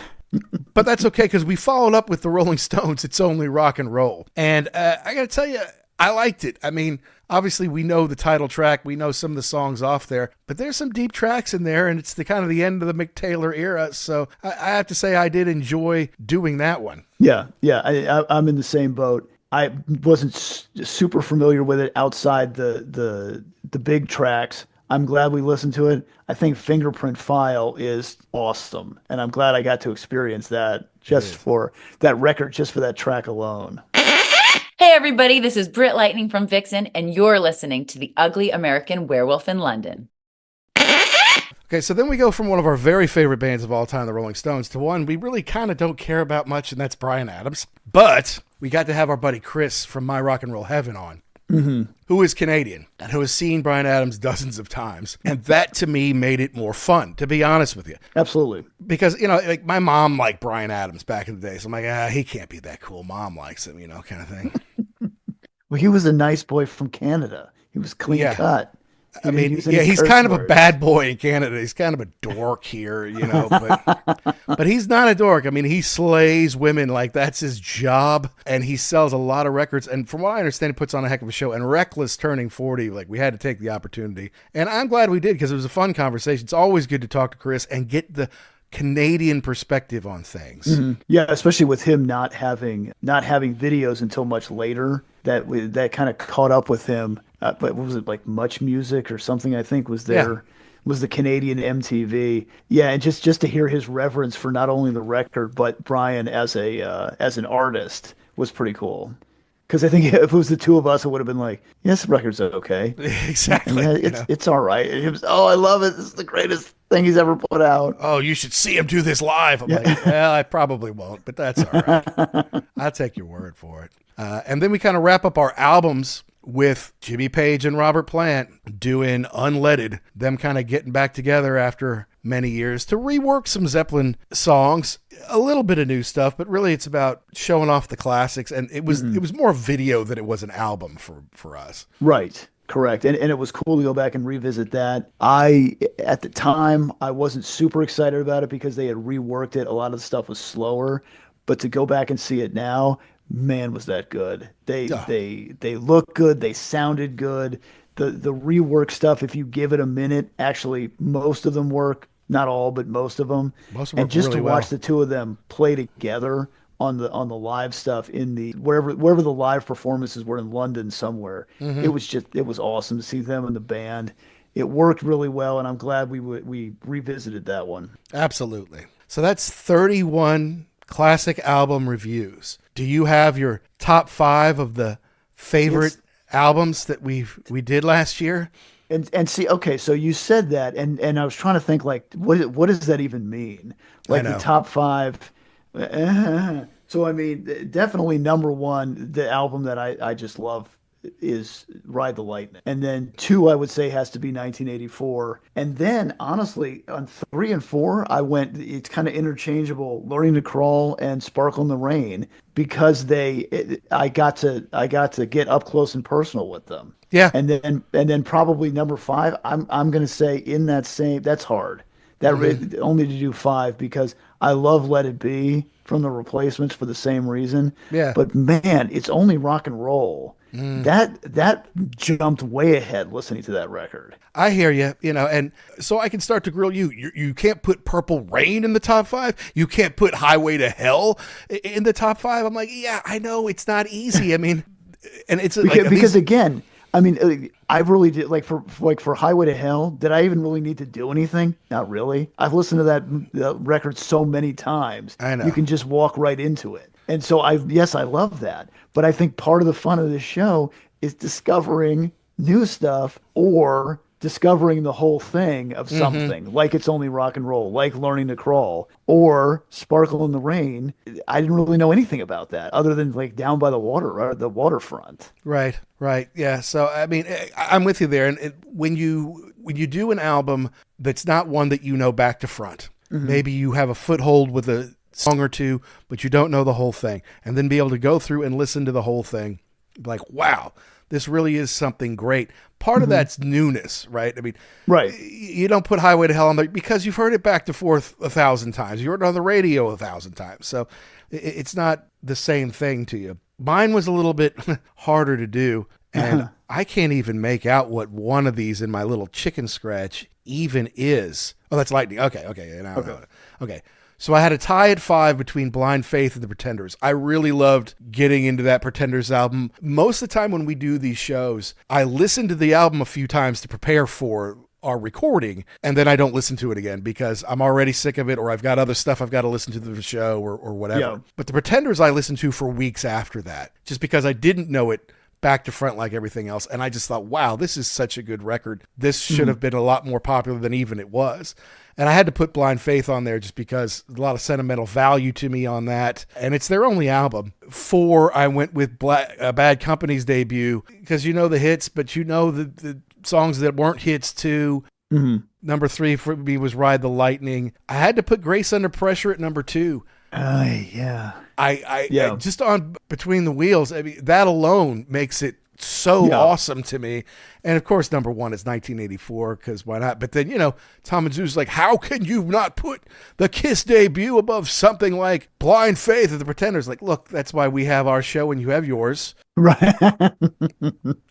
But that's okay, because we followed up with the Rolling Stones, It's Only Rock and Roll. And I got to tell you, I liked it. I mean, obviously we know the title track, we know some of the songs off there, but there's some deep tracks in there, and it's the kind of the end of the Mick Taylor era. So I have to say I did enjoy doing that one. Yeah. I'm in the same boat. I wasn't super familiar with it outside the big tracks. I'm glad we listened to it. I think Fingerprint File is awesome, and I'm glad I got to experience that just for that record, just for that track alone. Hey everybody, this is Britt Lightning from Vixen, and you're listening to the Ugly American Werewolf in London. Okay, so then we go from one of our very favorite bands of all time, the Rolling Stones, to one we really kind of don't care about much, and that's Bryan Adams. But we got to have our buddy Chris from My Rock and Roll Heaven on, who is Canadian and who has seen Bryan Adams dozens of times. And that, to me, made it more fun, to be honest with you. Absolutely. Because, like my mom liked Bryan Adams back in the day. So I'm like, he can't be that cool. Mom likes him, kind of thing. Well, he was a nice boy from Canada. He was clean cut. I mean, he's kind of a bad boy in Canada. He's kind of a dork here, but he's not a dork. I mean, he slays women, like that's his job, and he sells a lot of records. And from what I understand, he puts on a heck of a show. And Reckless turning 40, like we had to take the opportunity. And I'm glad we did, because it was a fun conversation. It's always good to talk to Chris and get the Canadian perspective on things. Mm-hmm. Yeah, especially with him not having videos until much later. That kind of caught up with him. But what was it, like Much Music or something? I think was there. Yeah. Was the Canadian MTV. Yeah, and just to hear his reverence for not only the record but Bryan as an artist was pretty cool. Because I think if it was the two of us, it would have been like, yes, the record's okay. Exactly. Yeah, it's all right. And it was, oh, I love it. This is the greatest thing he's ever put out. Oh, you should see him do this live. I'm like, well, I probably won't, but that's all right. I'll take your word for it. And then we kind of wrap up our albums with Jimmy Page and Robert Plant doing Unleaded, them kind of getting back together after many years to rework some Zeppelin songs, a little bit of new stuff, but really it's about showing off the classics. And it was more video than it was an album for us. Right. Correct. And it was cool to go back and revisit that. At the time, I wasn't super excited about it because they had reworked it. A lot of the stuff was slower, but to go back and see it now, man, was that good. They look good. They sounded good. The rework stuff, if you give it a minute, actually most of them work. Not all, but most of them. And just really to watch the two of them play together on the live stuff in the wherever the live performances were in London somewhere. It was awesome to see them and the band. It worked really well, and I'm glad we revisited that one. Absolutely. So that's 31 classic album reviews. Do you have your top 5 of the favorite albums that we did last year? And see, okay, so you said that, and I was trying to think, like, what does that even mean? Like the top 5. So I mean, definitely number 1, the album that I just love is Ride the Lightning. And then 2, I would say, has to be 1984. And then honestly, on 3 and 4, it's kind of interchangeable, Learning to Crawl and Sparkle in the Rain, because I got to get up close and personal with them. Yeah. And then probably number 5, I'm going to say in that same, that's hard. Only to do 5 because I love Let It Be from the Replacements for the same reason. Yeah. But man, it's only rock and roll. That jumped way ahead listening to that record. I hear you, and so I can start to grill you. You can't put Purple Rain in the top 5. You can't put Highway to Hell in the top 5. I'm like, yeah, I know it's not easy. I mean, and it's because again, I mean, I really did for Highway to Hell. Did I even really need to do anything? Not really. I've listened to that record so many times. I know. You can just walk right into it. And so I love that. But I think part of the fun of this show is discovering new stuff or discovering the whole thing of something, like It's Only Rock and Roll, like Learning to Crawl, or Sparkle in the Rain. I didn't really know anything about that other than like Down by the Water or the waterfront. Right. Yeah. So, I mean, I'm with you there. And when you do an album that's not one that you know back to front, maybe you have a foothold with a song or two, but you don't know the whole thing, and then be able to go through and listen to the whole thing, like, wow, this really is something great. Part of that's newness, right? I mean, right. You don't put Highway to Hell on there because you've heard it back to forth 1,000 times. You heard it on the radio 1,000 times. So it's not the same thing to you. Mine was a little bit harder to do, and I can't even make out what one of these in my little chicken scratch even is. Oh, that's Lightning. Okay. Okay. So I had a tie at 5 between Blind Faith and The Pretenders. I really loved getting into that Pretenders album. Most of the time when we do these shows, I listen to the album a few times to prepare for our recording, and then I don't listen to it again because I'm already sick of it, or I've got other stuff I've got to listen to the show or whatever. Yeah. But The Pretenders I listened to for weeks after that, just because I didn't know it back to front like everything else. And I just thought, wow, this is such a good record. This should have been a lot more popular than even it was. And I had to put Blind Faith on there just because a lot of sentimental value to me on that. And it's their only album. 4, I went with Bad Company's debut because you know the hits, but you know the songs that weren't hits too. Number 3 for me was Ride the Lightning. I had to put Grace Under Pressure at number 2. Yeah. I just on Between the Wheels, I mean, that alone makes it so awesome to me. And of course, number 1 is 1984, because why not? But then, Tom and Zeus like, how can you not put the Kiss debut above something like Blind Faith of the Pretenders? Like, look, that's why we have our show and you have yours. Right.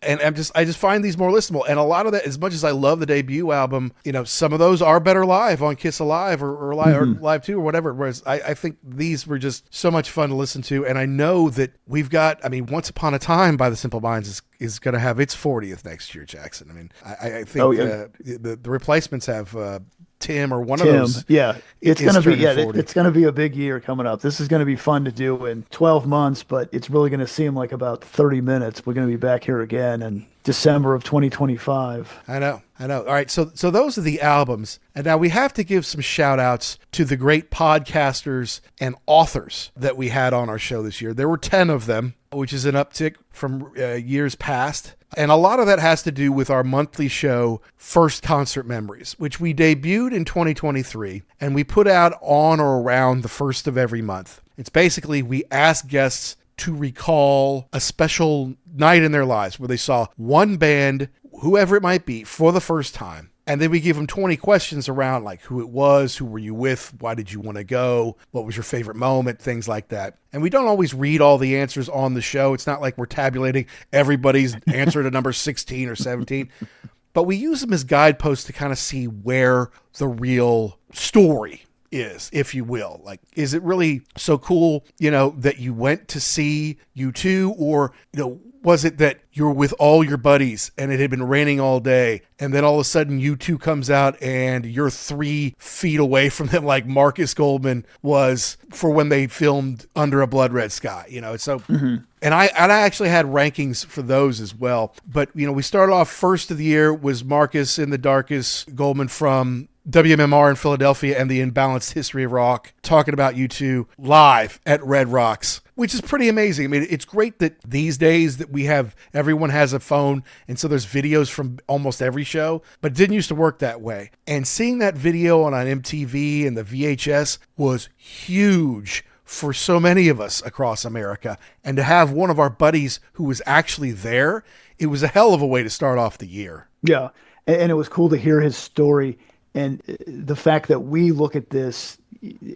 And I just find these more listenable. And a lot of that, as much as I love the debut album, some of those are better live on Kiss Alive or Live 2 or whatever. Whereas I think these were just so much fun to listen to. And I know that we've got, Once Upon a Time by the Simple Minds is going to have its 40th next year, Jackson. I mean, I think the Replacements have Tim or one Tim, of those. yeah, it's is going to be turning 40. it's going to be a big year coming up. This is going to be fun to do in 12 months, but it's really going to seem like about 30 minutes. We're going to be back here again in December of 2025. I know. All right, so those are the albums. And now we have to give some shout outs to the great podcasters and authors that we had on our show this year. There were 10 of them, which is an uptick from years past. And a lot of that has to do with our monthly show, First Concert Memories, which we debuted in 2023, and we put out on or around the first of every month. It's basically we ask guests to recall a special night in their lives where they saw one band, whoever it might be, for the first time. And then we give them 20 questions around like who it was, who were you with, why did you want to go, what was your favorite moment, things like that. And we don't always read all the answers on the show. It's not like we're tabulating everybody's answer to number 16 or 17. But we use them as guideposts to kind of see where the real story is, if you will. Like, is it really so cool, that you went to see U2, or, was it that you were with all your buddies and it had been raining all day and then all of a sudden U2 comes out and you're 3 feet away from them, like Marcus Goldman was for when they filmed Under a Blood Red Sky, so. And I actually had rankings for those as well. But, we started off first of the year was Marcus in the Darkest, Goldman from WMMR in Philadelphia and the Imbalanced History of Rock, talking about U2 live at Red Rocks, which is pretty amazing. I mean, it's great that these days that everyone has a phone, and so there's videos from almost every show, but it didn't used to work that way. And seeing that video on MTV and the VHS was huge for so many of us across America. And to have one of our buddies who was actually there, it was a hell of a way to start off the year. Yeah, and it was cool to hear his story. And the fact that we look at this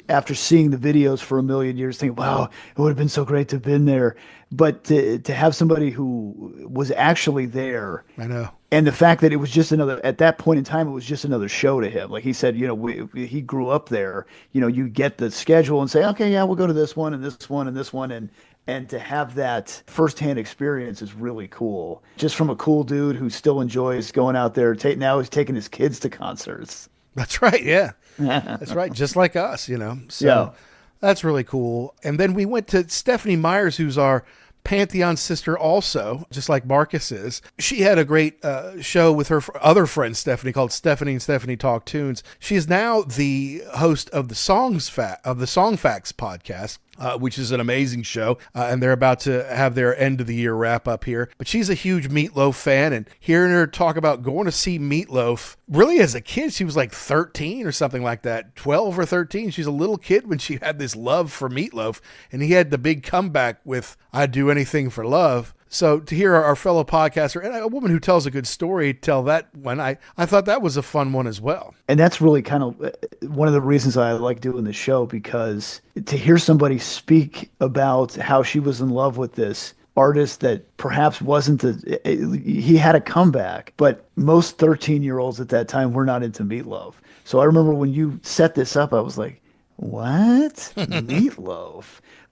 after seeing the videos for a million years, think, wow, it would have been so great to have been there. But to have somebody who was actually there. I know. And the fact that it was just at that point in time, it was just another show to him. Like he said, he grew up there. You get the schedule and say, okay, yeah, we'll go to this one and this one and this one. And to have that firsthand experience is really cool. Just from a cool dude who still enjoys going out there. Now he's taking his kids to concerts. That's right. Yeah, that's right. Just like us, So yeah. That's really cool. And then we went to Stephanie Myers, who's our Pantheon sister also, just like Marcus is. She had a great show with her other friend Stephanie called Stephanie and Stephanie Talk Tunes. She is now the host of the Song Facts podcast, which is an amazing show, and they're about to have their end of the year wrap up here. But she's a huge Meatloaf fan, and hearing her talk about going to see Meatloaf, really as a kid, she was like 13 or something like that, 12 or 13. She's a little kid when she had this love for Meatloaf, and he had the big comeback with "I'd Do Anything for Love." So to hear our fellow podcaster and a woman who tells a good story tell that one, I thought that was a fun one as well. And that's really kind of one of the reasons I like doing the show, because to hear somebody speak about how she was in love with this artist that perhaps he had a comeback, but most 13-year-olds at that time were not into Meatloaf. So I remember when you set this up, I was like, what? Meatloaf?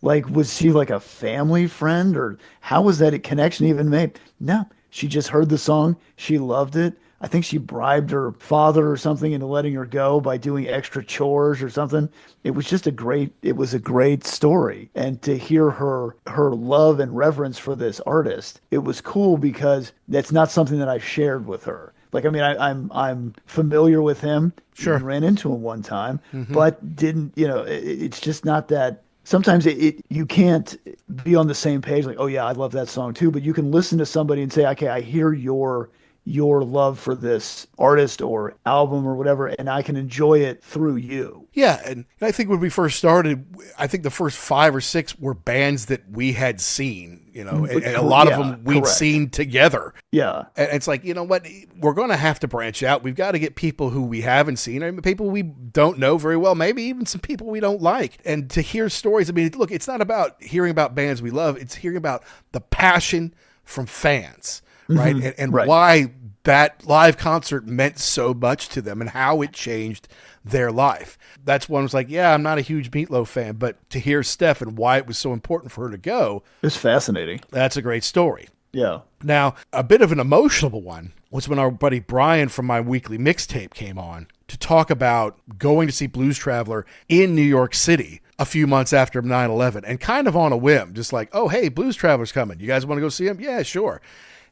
Like, was she like a family friend, or how was that a connection even made? No, she just heard the song. She loved it. I think she bribed her father or something into letting her go by doing extra chores or something. It was a great story. And to hear her love and reverence for this artist, it was cool because that's not something that I shared with her. Like, I mean, I'm familiar with him. Sure. Ran into him one time, but didn't, it's just not that. Sometimes you can't be on the same page, like, oh yeah, I love that song too, but you can listen to somebody and say, okay, I hear your love for this artist or album or whatever, and I can enjoy it through you. Yeah, and I think when we first started, I think the first 5 or 6 were bands that we had seen, and a lot of them we'd seen together. Yeah. And it's like, you know what, we're going to have to branch out. We've got to get people who we haven't seen, people we don't know very well, maybe even some people we don't like. And to hear stories, I mean, look, it's not about hearing about bands we love, it's hearing about the passion from fans. Right. And right. Why that live concert meant so much to them and how it changed their life. That's one was like, yeah, I'm not a huge Meatloaf fan, but to hear Steph and why it was so important for her to go. It's fascinating. That's a great story. Yeah. Now, a bit of an emotional one was when our buddy Brian from my weekly mixtape came on to talk about going to see Blues Traveler in New York City a few months after 9/11, and kind of on a whim, just like, oh, hey, Blues Traveler's coming. You guys want to go see him? Yeah, sure.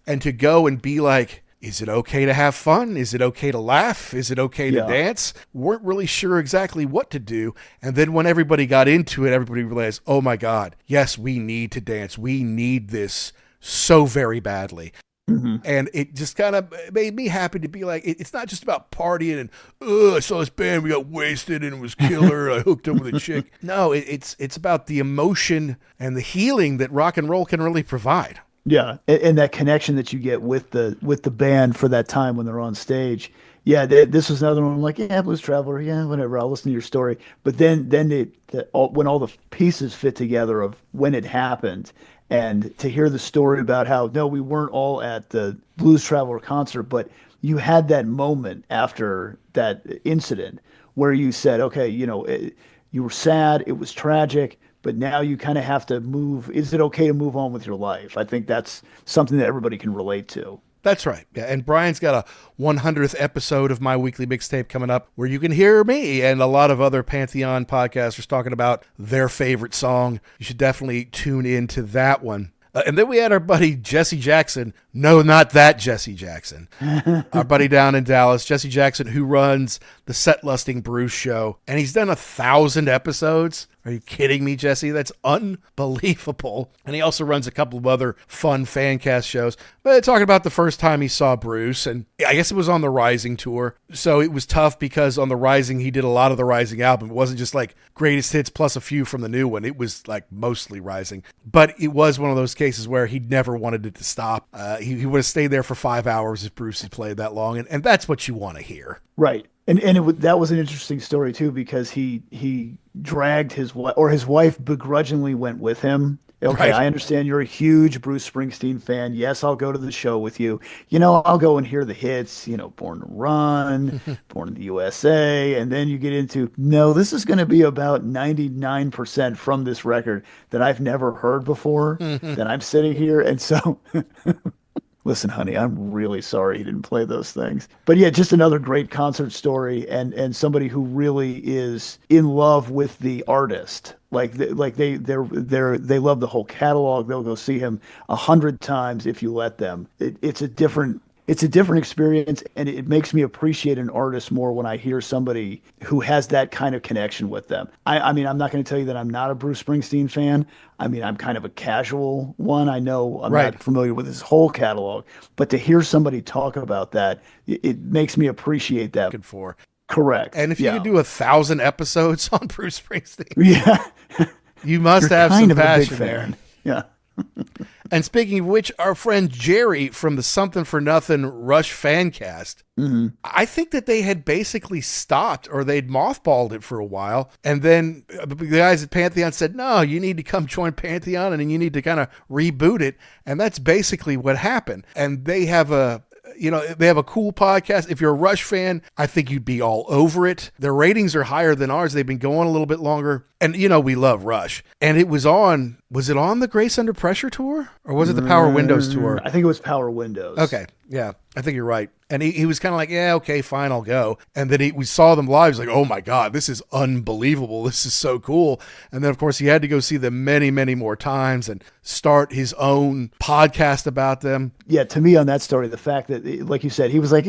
And to go and be like, is it okay to have fun? Is it okay to laugh? Is it okay to dance? Weren't really sure exactly what to do. And then when everybody got into it, everybody realized, oh my God, yes, we need to dance. We need this so very badly. Mm-hmm. And it just kind of made me happy to be like, it's not just about partying and, I saw this band, we got wasted and it was killer. I hooked up with a chick. No, it's about the emotion and the healing that rock and roll can really provide. Yeah, and that connection that you get with the band for that time when they're on stage. Yeah, this was another one. I'm like, yeah, Blues Traveler, yeah, whatever. I'll listen to your story. But then when all the pieces fit together of when it happened, and to hear the story about how no, we weren't all at the Blues Traveler concert, but you had that moment after that incident where you said, okay, you were sad, it was tragic. But now you kind of have to move. Is it okay to move on with your life? I think that's something that everybody can relate to. That's right. Yeah. And Brian's got a 100th episode of my weekly mixtape coming up where you can hear me and a lot of other Pantheon podcasters talking about their favorite song. You should definitely tune into that one. And then we had our buddy Jesse Jackson. No, not that Jesse Jackson. Our buddy down in Dallas, Jesse Jackson, who runs the Set Lusting Bruce show. And he's done 1,000 episodes. Are you kidding me, Jesse? That's unbelievable. And he also runs a couple of other fun fan cast shows. But talking about the first time he saw Bruce, and I guess it was on the Rising tour. So it was tough because on the Rising, he did a lot of the Rising album. It wasn't just like greatest hits plus a few from the new one. It was like mostly Rising. But it was one of those cases where he never wanted it to stop. He would have stayed there for 5 hours if Bruce had played that long. And that's what you want to hear. Right. And that was an interesting story too, because he dragged his wife, or his wife begrudgingly went with him. Okay, right. I understand you're a huge Bruce Springsteen fan. Yes, I'll go to the show with you. I'll go and hear the hits, Born to Run, Born in the USA. And then you get into, no, this is going to be about 99% from this record that I've never heard before, that I'm sitting here. And so... Listen, honey, I'm really sorry he didn't play those things. But yeah, just another great concert story, and somebody who really is in love with the artist. They love the whole catalog. They'll go see him 100 times if you let them. It's a different experience, and it makes me appreciate an artist more when I hear somebody who has that kind of connection with them. I mean, I'm not going to tell you that I'm not a Bruce Springsteen fan. I mean, I'm kind of a casual one. I know I'm not familiar with his whole catalog, but to hear somebody talk about that, it makes me appreciate that. Good for. Correct. And if you could do 1,000 episodes on Bruce Springsteen, you must You're have kind some of a passion big there. fan. Yeah. And speaking of which, our friend Jerry from the Something for Nothing Rush Fancast, I think that they had basically stopped, or they'd mothballed it for a while. And then the guys at Pantheon said, no, you need to come join Pantheon and you need to kind of reboot it. And that's basically what happened. And they have a cool podcast. If you're a Rush fan, I think you'd be all over it. Their ratings are higher than ours. They've been going a little bit longer. And, we love Rush. And it was it on the Grace Under Pressure tour? Or was it the Power Windows tour? I think it was Power Windows. Okay. Yeah, I think you're right. And he was kind of like, yeah, okay, fine, I'll go. And then we saw them live. He's like, oh my God, this is unbelievable. This is so cool. And then, of course, he had to go see them many, many more times and start his own podcast about them. Yeah, to me on that story, the fact that, like you said, he was like,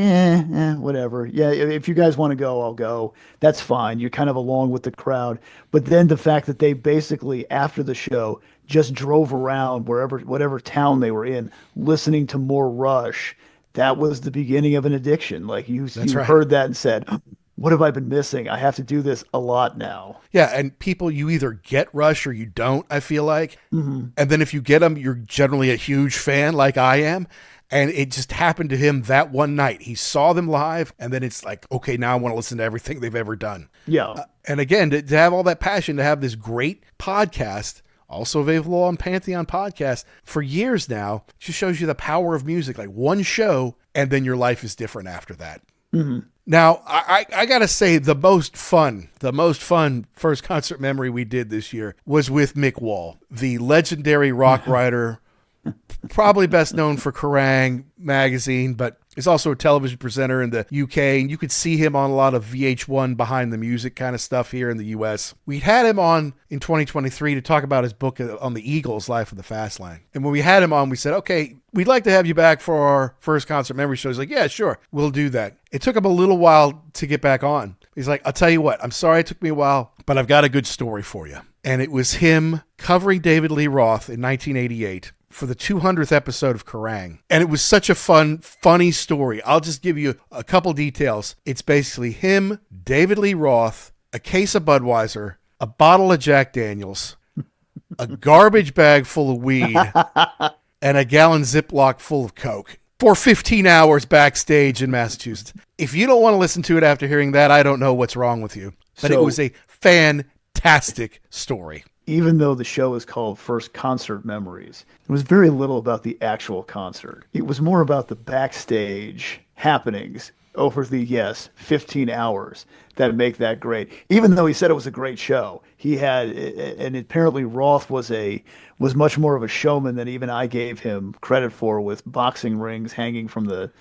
whatever. Yeah, if you guys want to go, I'll go. That's fine. You're kind of along with the crowd. But then the fact that they basically, after the show, just drove around whatever town they were in, listening to more Rush. That was the beginning of an addiction. Like you heard that and said, what have I been missing? I have to do this a lot now. Yeah. And people, you either get Rush or you don't, I feel like. Mm-hmm. And then if you get them, you're generally a huge fan like I am. And it just happened to him that one night. He saw them live, and then it's like, okay, now I want to listen to everything they've ever done. Yeah. And again, to have all that passion, to have this great podcast, also available on Pantheon Podcast for years now, just shows you the power of music. Like one show, and then your life is different after that. Mm-hmm. Now, I got to say, the most fun first concert memory we did this year was with Mick Wall, the legendary rock writer, probably best known for Kerrang! Magazine, but He's also a television presenter in the UK, and you could see him on a lot of VH1 behind the music kind of stuff here in the US. We had him on in 2023 to talk about his book on the Eagles, Life of the Fast Lane. And when we had him on, we said, okay, we'd like to have you back for our first concert memory show. He's like, yeah, sure, we'll do that. It took him a little while to get back on. He's like, I'll tell you what, I'm sorry it took me a while, but I've got a good story for you. And it was him covering David Lee Roth in 1988 for the 200th episode of Kerrang! And it was such a funny story. I'll just give you a couple details. It's basically him, David Lee Roth, a case of Budweiser, a bottle of Jack Daniels, a garbage bag full of weed, and a gallon Ziploc full of Coke for 15 hours backstage in Massachusetts. If you don't want to listen to it after hearing that, I don't know what's wrong with you. But it was a fantastic story. Even though the show is called First Concert Memories, it was very little about the actual concert. It was more about the backstage happenings over the, 15 hours that make that great. Even though he said it was a great show, he had, and apparently Roth was much more of a showman than even I gave him credit for, with boxing rings hanging from the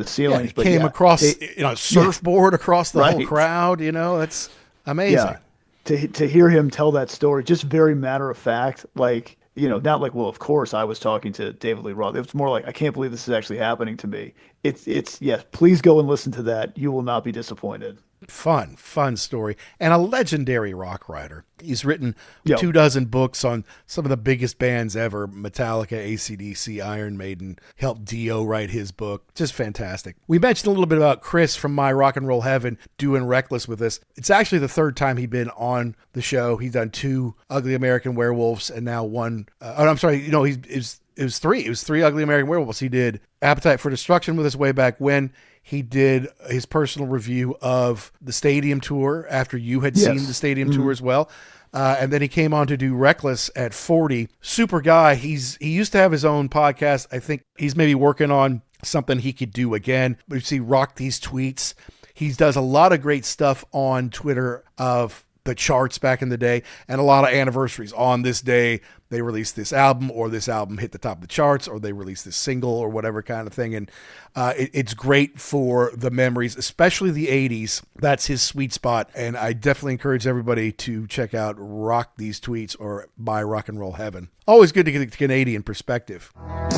ceilings. Yeah, came across a surfboard across the whole crowd. That's amazing. Yeah. To hear him tell that story, just very matter of fact, like, not like, well, of course I was talking to David Lee Roth. It was more like, I can't believe this is actually happening to me. It's yes, please go and listen to that. You will not be disappointed. Fun story. And a legendary rock writer. He's written 24 books on some of the biggest bands ever. Metallica, AC/DC, Iron Maiden. Helped Dio write his book. Just fantastic. We mentioned a little bit about Chris from My Rock and Roll Heaven doing Reckless with us. It's actually the third time he'd been on the show. He's done 2 Ugly American Werewolves and now 1. It was 3. It was 3 Ugly American Werewolves. He did Appetite for Destruction with us way back when. He did his personal review of the stadium tour after you had seen the stadium tour as well. And then he came on to do Reckless at 40. Super guy. He used to have his own podcast. I think he's maybe working on something he could do again. But you see, Rock These Tweets. He does a lot of great stuff on Twitter of the charts back in the day, and a lot of anniversaries. On this day, they released this album, or this album hit the top of the charts, or they released this single, or whatever kind of thing. And it's great for the memories, especially the 80s. That's his sweet spot. And I definitely encourage everybody to check out Rock These Tweets or My Rock and Roll Heaven. Always good to get the Canadian perspective. Oh,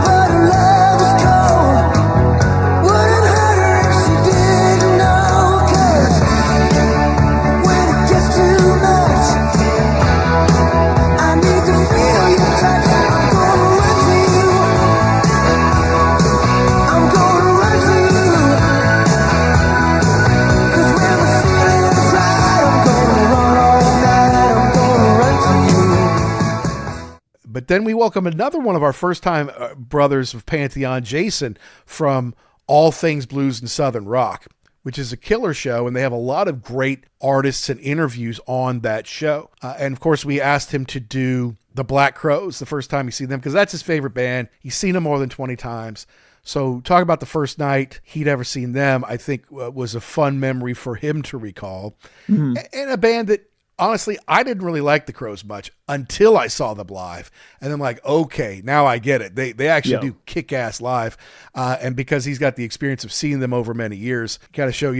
but love is cold. Wouldn't hurt her if she didn't know. 'Cause when it gets too much, I need to feel your touch. I'm gonna run to you. I'm gonna run to you. 'Cause when the feeling's right, I'm gonna run all night. I'm gonna run to you. But then we welcome another one of our first-time brothers of Pantheon, Jason, from All Things Blues and Southern Rock, which is a killer show, and they have a lot of great artists and interviews on that show. And, of course, we asked him to do the Black Crowes the first time you see them, because that's his favorite band. He's seen them more than 20 times. So talk about the first night he'd ever seen them, I think was a fun memory for him to recall. Mm-hmm. And a band that, honestly, I didn't really like the Crowes much until I saw them live. And I'm like, okay, now I get it. They actually do kick ass live. And because he's got the experience of seeing them over many years, kind of show,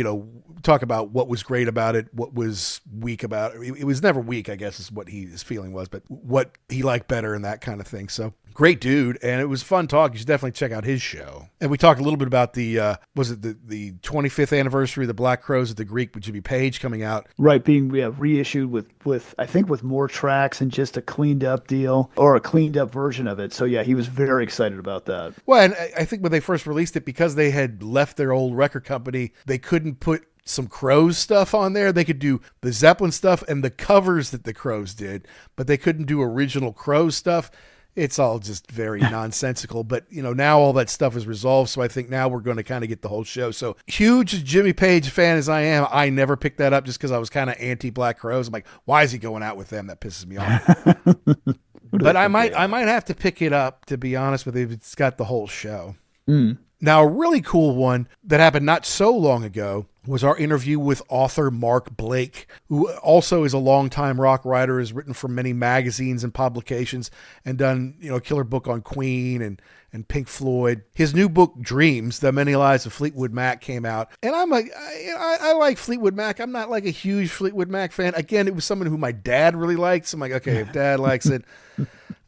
talk about what was great about it, what was weak about it. It was never weak, I guess is what his feeling was, but what he liked better and that kind of thing. So great dude. And it was fun talk. You should definitely check out his show. And we talked a little bit about the 25th anniversary of the Black Crowes at the Greek with Jimmy Page coming out. Right. Being reissued with I think with more tracks and just a cleaned up deal, or a cleaned up version of it. So yeah, he was very excited about that. Well, and I think when they first released it, because they had left their old record company, they couldn't put some Crowes stuff on there. They could do the Zeppelin stuff and the covers that the Crowes did, but they couldn't do original Crowes stuff. It's all just very nonsensical, but now all that stuff is resolved. So I think now we're going to kind of get the whole show. So huge Jimmy Page fan as I am, I never picked that up just because I was kind of anti Black Crowes. I'm like, why is he going out with them? That pisses me off. But I might have to pick it up, to be honest with you. It's got the whole show. Now, a really cool one that happened not so long ago was our interview with author Mark Blake, who also is a longtime rock writer, has written for many magazines and publications, and done, a killer book on Queen and Pink Floyd. His new book, Dreams, The Many Lives of Fleetwood Mac, came out. And I'm like, I like Fleetwood Mac. I'm not like a huge Fleetwood Mac fan. Again, it was someone who my dad really liked. So I'm like, okay, if dad likes it,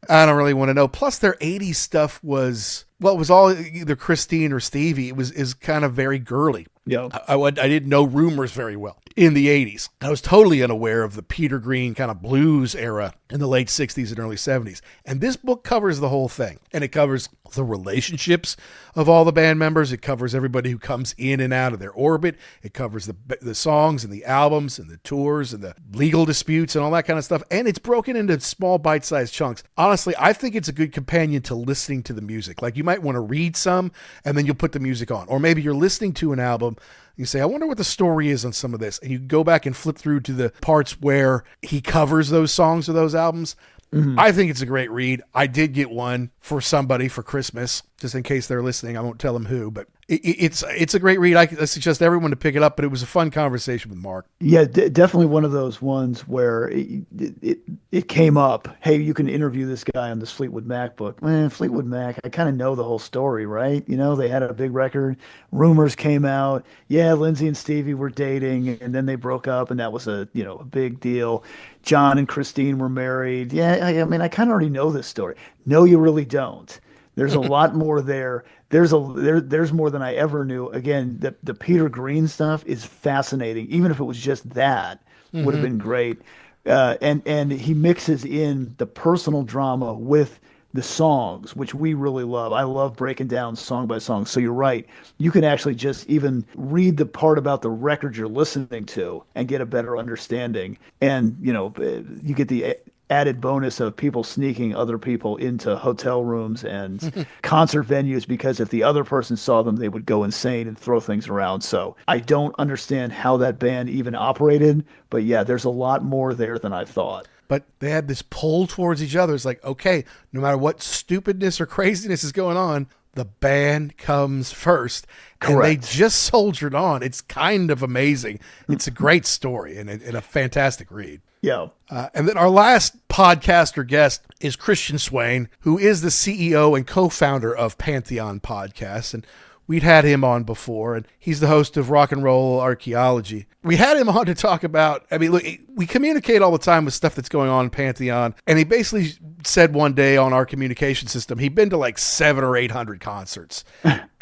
I don't really want to know. Plus their 80s stuff was, well, it was all either Christine or Stevie. It is kind of very girly. Yeah. I didn't know Rumors very well in the 80s. I was totally unaware of the Peter Green kind of blues era in the late 60s and early 70s. And this book covers the whole thing. And it covers the relationships of all the band members. It covers everybody who comes in and out of their orbit. It covers the songs and the albums and the tours and the legal disputes and all that kind of stuff. And it's broken into small bite-sized chunks. Honestly, I think it's a good companion to listening to the music. Like, you might want to read some and then you'll put the music on. Or maybe you're listening to an album. You say, I wonder what the story is on some of this. And you go back and flip through to the parts where he covers those songs or those albums. Mm-hmm. I think it's a great read. I did get one for somebody for Christmas, just in case they're listening. I won't tell them who, but it's a great read. I suggest everyone to pick it up, but it was a fun conversation with Mark. Yeah, definitely one of those ones where it came up. Hey, you can interview this guy on this Fleetwood Mac book. Man, Fleetwood Mac, I kind of know the whole story, right? They had a big record. Rumors came out. Yeah, Lindsay and Stevie were dating, and then they broke up, and that was a big deal. John and Christine were married. Yeah, I mean, I kind of already know this story. No, you really don't. There's a lot more there. There's more than I ever knew. Again, the Peter Green stuff is fascinating. Even if it was just that, would have been great. And he mixes in the personal drama with the songs, which we really love. I love breaking down song by song. So you're right. You can actually just even read the part about the record you're listening to and get a better understanding. And, you get the added bonus of people sneaking other people into hotel rooms and concert venues, because if the other person saw them, they would go insane and throw things around. So I don't understand how that band even operated, but yeah, there's a lot more there than I thought. But they had this pull towards each other. It's like, okay, no matter what stupidness or craziness is going on, the band comes first. Correct. And they just soldiered on. It's kind of amazing. It's a great story and a fantastic read. Yeah. And then our last podcaster guest is Christian Swain, who is the CEO and co-founder of Pantheon Podcasts. And we'd had him on before, and he's the host of Rock and Roll Archaeology. We had him on to talk about, look, we communicate all the time with stuff that's going on in Pantheon, and he basically said one day on our communication system, he'd been to like 700 or 800 concerts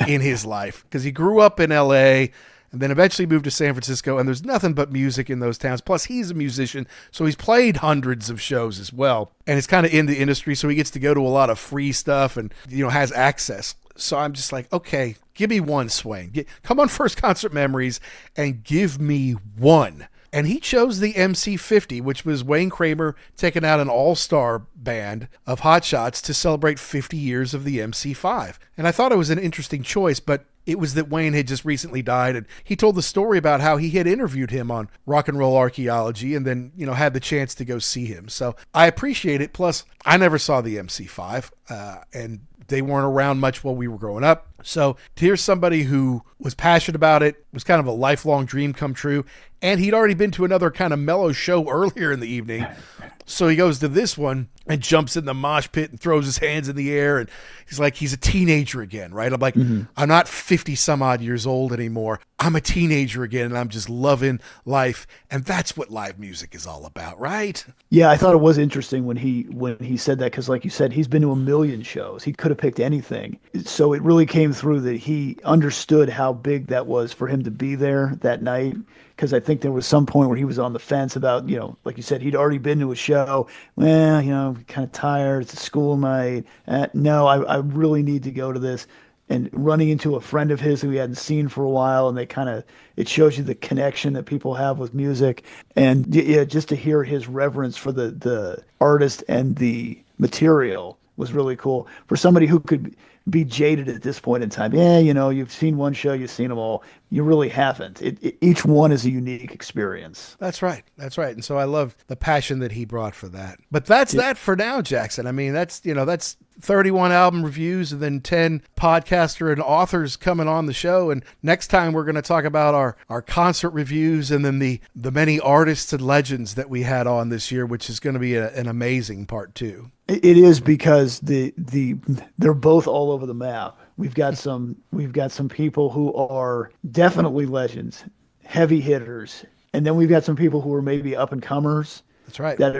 in his life, because he grew up in LA and then eventually moved to San Francisco, and there's nothing but music in those towns. Plus, he's a musician, so he's played hundreds of shows as well, and he's kind of in the industry, so he gets to go to a lot of free stuff and, has access. So I'm just like, okay, give me one, Swain. Come on First Concert Memories and give me one. And he chose the MC50, which was Wayne Kramer taking out an all-star band of hotshots to celebrate 50 years of the MC5. And I thought it was an interesting choice, but it was that Wayne had just recently died, and he told the story about how he had interviewed him on Rock and Roll Archaeology and then, had the chance to go see him. So I appreciate it. Plus, I never saw the MC5, and they weren't around much while we were growing up. So to hear somebody who was passionate about it, was kind of a lifelong dream come true, and he'd already been to another kind of mellow show earlier in the evening. So he goes to this one and jumps in the mosh pit and throws his hands in the air. And he's like, he's a teenager again, right? I'm like, I'm not 50 some odd years old anymore. I'm a teenager again, and I'm just loving life. And that's what live music is all about, right? Yeah, I thought it was interesting when he said that, because like you said, he's been to a million shows. He could have picked anything. So it really came through that he understood how big that was for him to be there that night. Because I think there was some point where he was on the fence about, like you said, he'd already been to a show. Well, kind of tired. It's a school night. No, I really need to go to this. And running into a friend of his who he hadn't seen for a while, and it shows you the connection that people have with music. And yeah, just to hear his reverence for the artist and the material was really cool. For somebody who could be jaded at this point in time. Yeah, you've seen one show, you've seen them all. You really haven't. Each one is a unique experience. That's right. That's right. And so I love the passion that he brought for that. But that's that for now, Jackson. I mean, that's 31 album reviews and then 10 podcaster and authors coming on the show. And next time we're going to talk about our concert reviews and then the many artists and legends that we had on this year, which is going to be an amazing part too. It is, because they're both all over the map. We've got some people who are definitely legends, heavy hitters, and then we've got some people who are maybe up and comers. That's right. That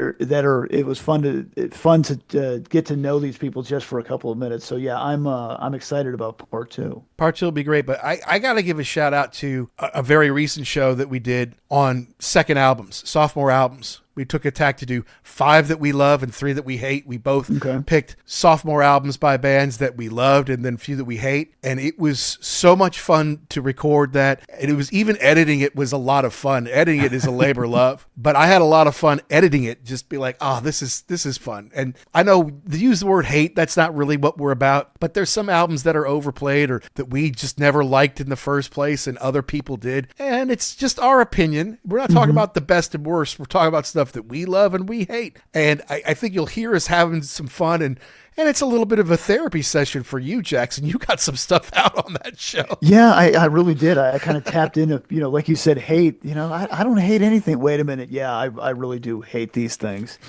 are. It was fun to get to know these people just for a couple of minutes. So yeah, I'm excited about part two. Part two will be great, but I got to give a shout out to a very recent show that we did on second albums, sophomore albums. We took a tack to do 5 that we love and 3 that we hate. We both picked sophomore albums by bands that we loved and then a few that we hate. And it was so much fun to record that. And it was even editing it was a lot of fun. Editing it is a labor of love. But I had a lot of fun editing it. Just be like, this is fun. And I know to use the word hate, that's not really what we're about. But there's some albums that are overplayed or that we just never liked in the first place and other people did. And it's just our opinion. We're not talking about the best and worst. We're talking about stuff that we love and we hate. And I think you'll hear us having some fun and it's a little bit of a therapy session for you, Jackson. You got some stuff out on that show. Yeah, I really did. I kind of tapped into, like you said, hate. I don't hate anything. Wait a minute. Yeah, I really do hate these things.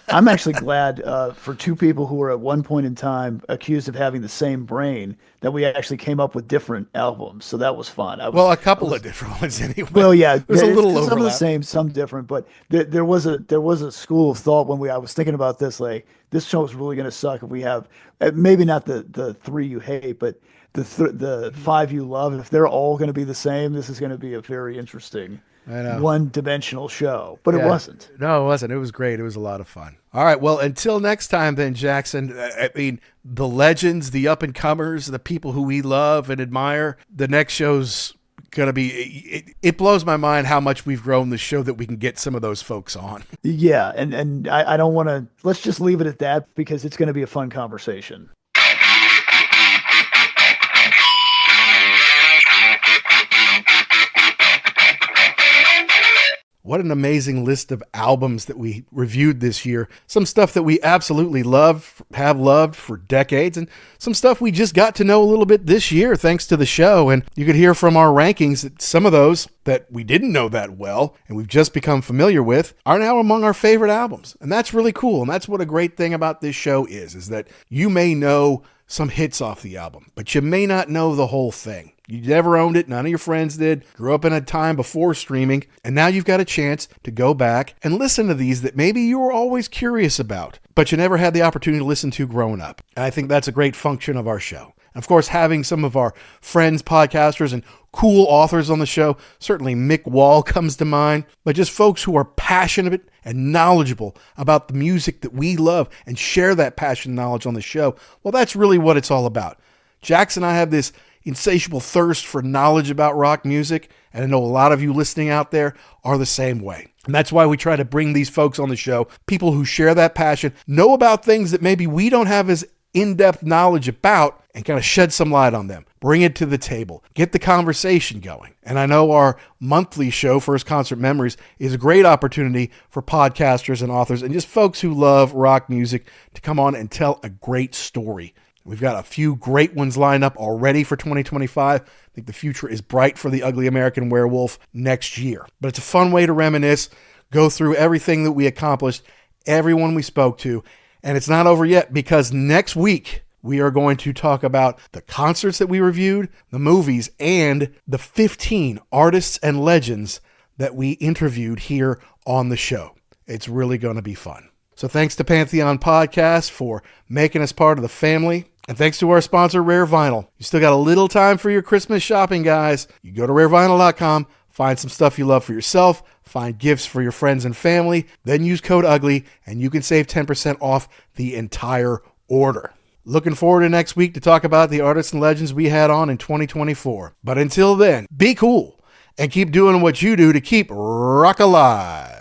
I'm actually glad for 2 people who were at one point in time accused of having the same brain that we actually came up with different albums. So that was fun. A couple of different ones anyway. Well, yeah, there's a little overlap. Some of the same, some different. But there was a school of thought when I was thinking about this, like, this show is really going to suck if we have maybe not the 3 you hate, but the 5 you love. If they're all going to be the same, this is going to be a very interesting one-dimensional show. But it wasn't. No, it wasn't. It was great. It was a lot of fun. All right. Well, until next time then, Jackson, I mean, the legends, the up-and-comers, the people who we love and admire, the next show's going to be, it blows my mind how much we've grown the show that we can get some of those folks on. Yeah. And I don't want to, let's just leave it at that because it's going to be a fun conversation. What an amazing list of albums that we reviewed this year. Some stuff that we absolutely have loved for decades, and some stuff we just got to know a little bit this year thanks to the show. And you could hear from our rankings that some of those that we didn't know that well and we've just become familiar with are now among our favorite albums. And that's really cool. And that's what a great thing about this show is that you may know some hits off the album, but you may not know the whole thing. You never owned it. None of your friends did. Grew up in a time before streaming. And now you've got a chance to go back and listen to these that maybe you were always curious about, but you never had the opportunity to listen to growing up. And I think that's a great function of our show. Of course, having some of our friends, podcasters, and cool authors on the show, certainly Mick Wall comes to mind, but just folks who are passionate and knowledgeable about the music that we love and share that passion and knowledge on the show. Well, that's really what it's all about. Jackson and I have this insatiable thirst for knowledge about rock music, and I know a lot of you listening out there are the same way. And that's why we try to bring these folks on the show, people who share that passion, know about things that maybe we don't have as in-depth knowledge about, and kind of shed some light on them. Bring it to the table. Get the conversation going. And I know our monthly show, First Concert Memories, is a great opportunity for podcasters and authors and just folks who love rock music to come on and tell a great story. We've got a few great ones lined up already for 2025. I think the future is bright for the Ugly American Werewolf next year. But it's a fun way to reminisce, go through everything that we accomplished, everyone we spoke to. And it's not over yet because next week we are going to talk about the concerts that we reviewed, the movies, and the 15 artists and legends that we interviewed here on the show. It's really going to be fun. So thanks to Pantheon Podcast for making us part of the family. And thanks to our sponsor, Rare Vinyl. You still got a little time for your Christmas shopping, guys. You go to rarevinyl.com, find some stuff you love for yourself, find gifts for your friends and family, then use code UGLY, and you can save 10% off the entire order. Looking forward to next week to talk about the artists and legends we had on in 2024. But until then, be cool and keep doing what you do to keep rock alive.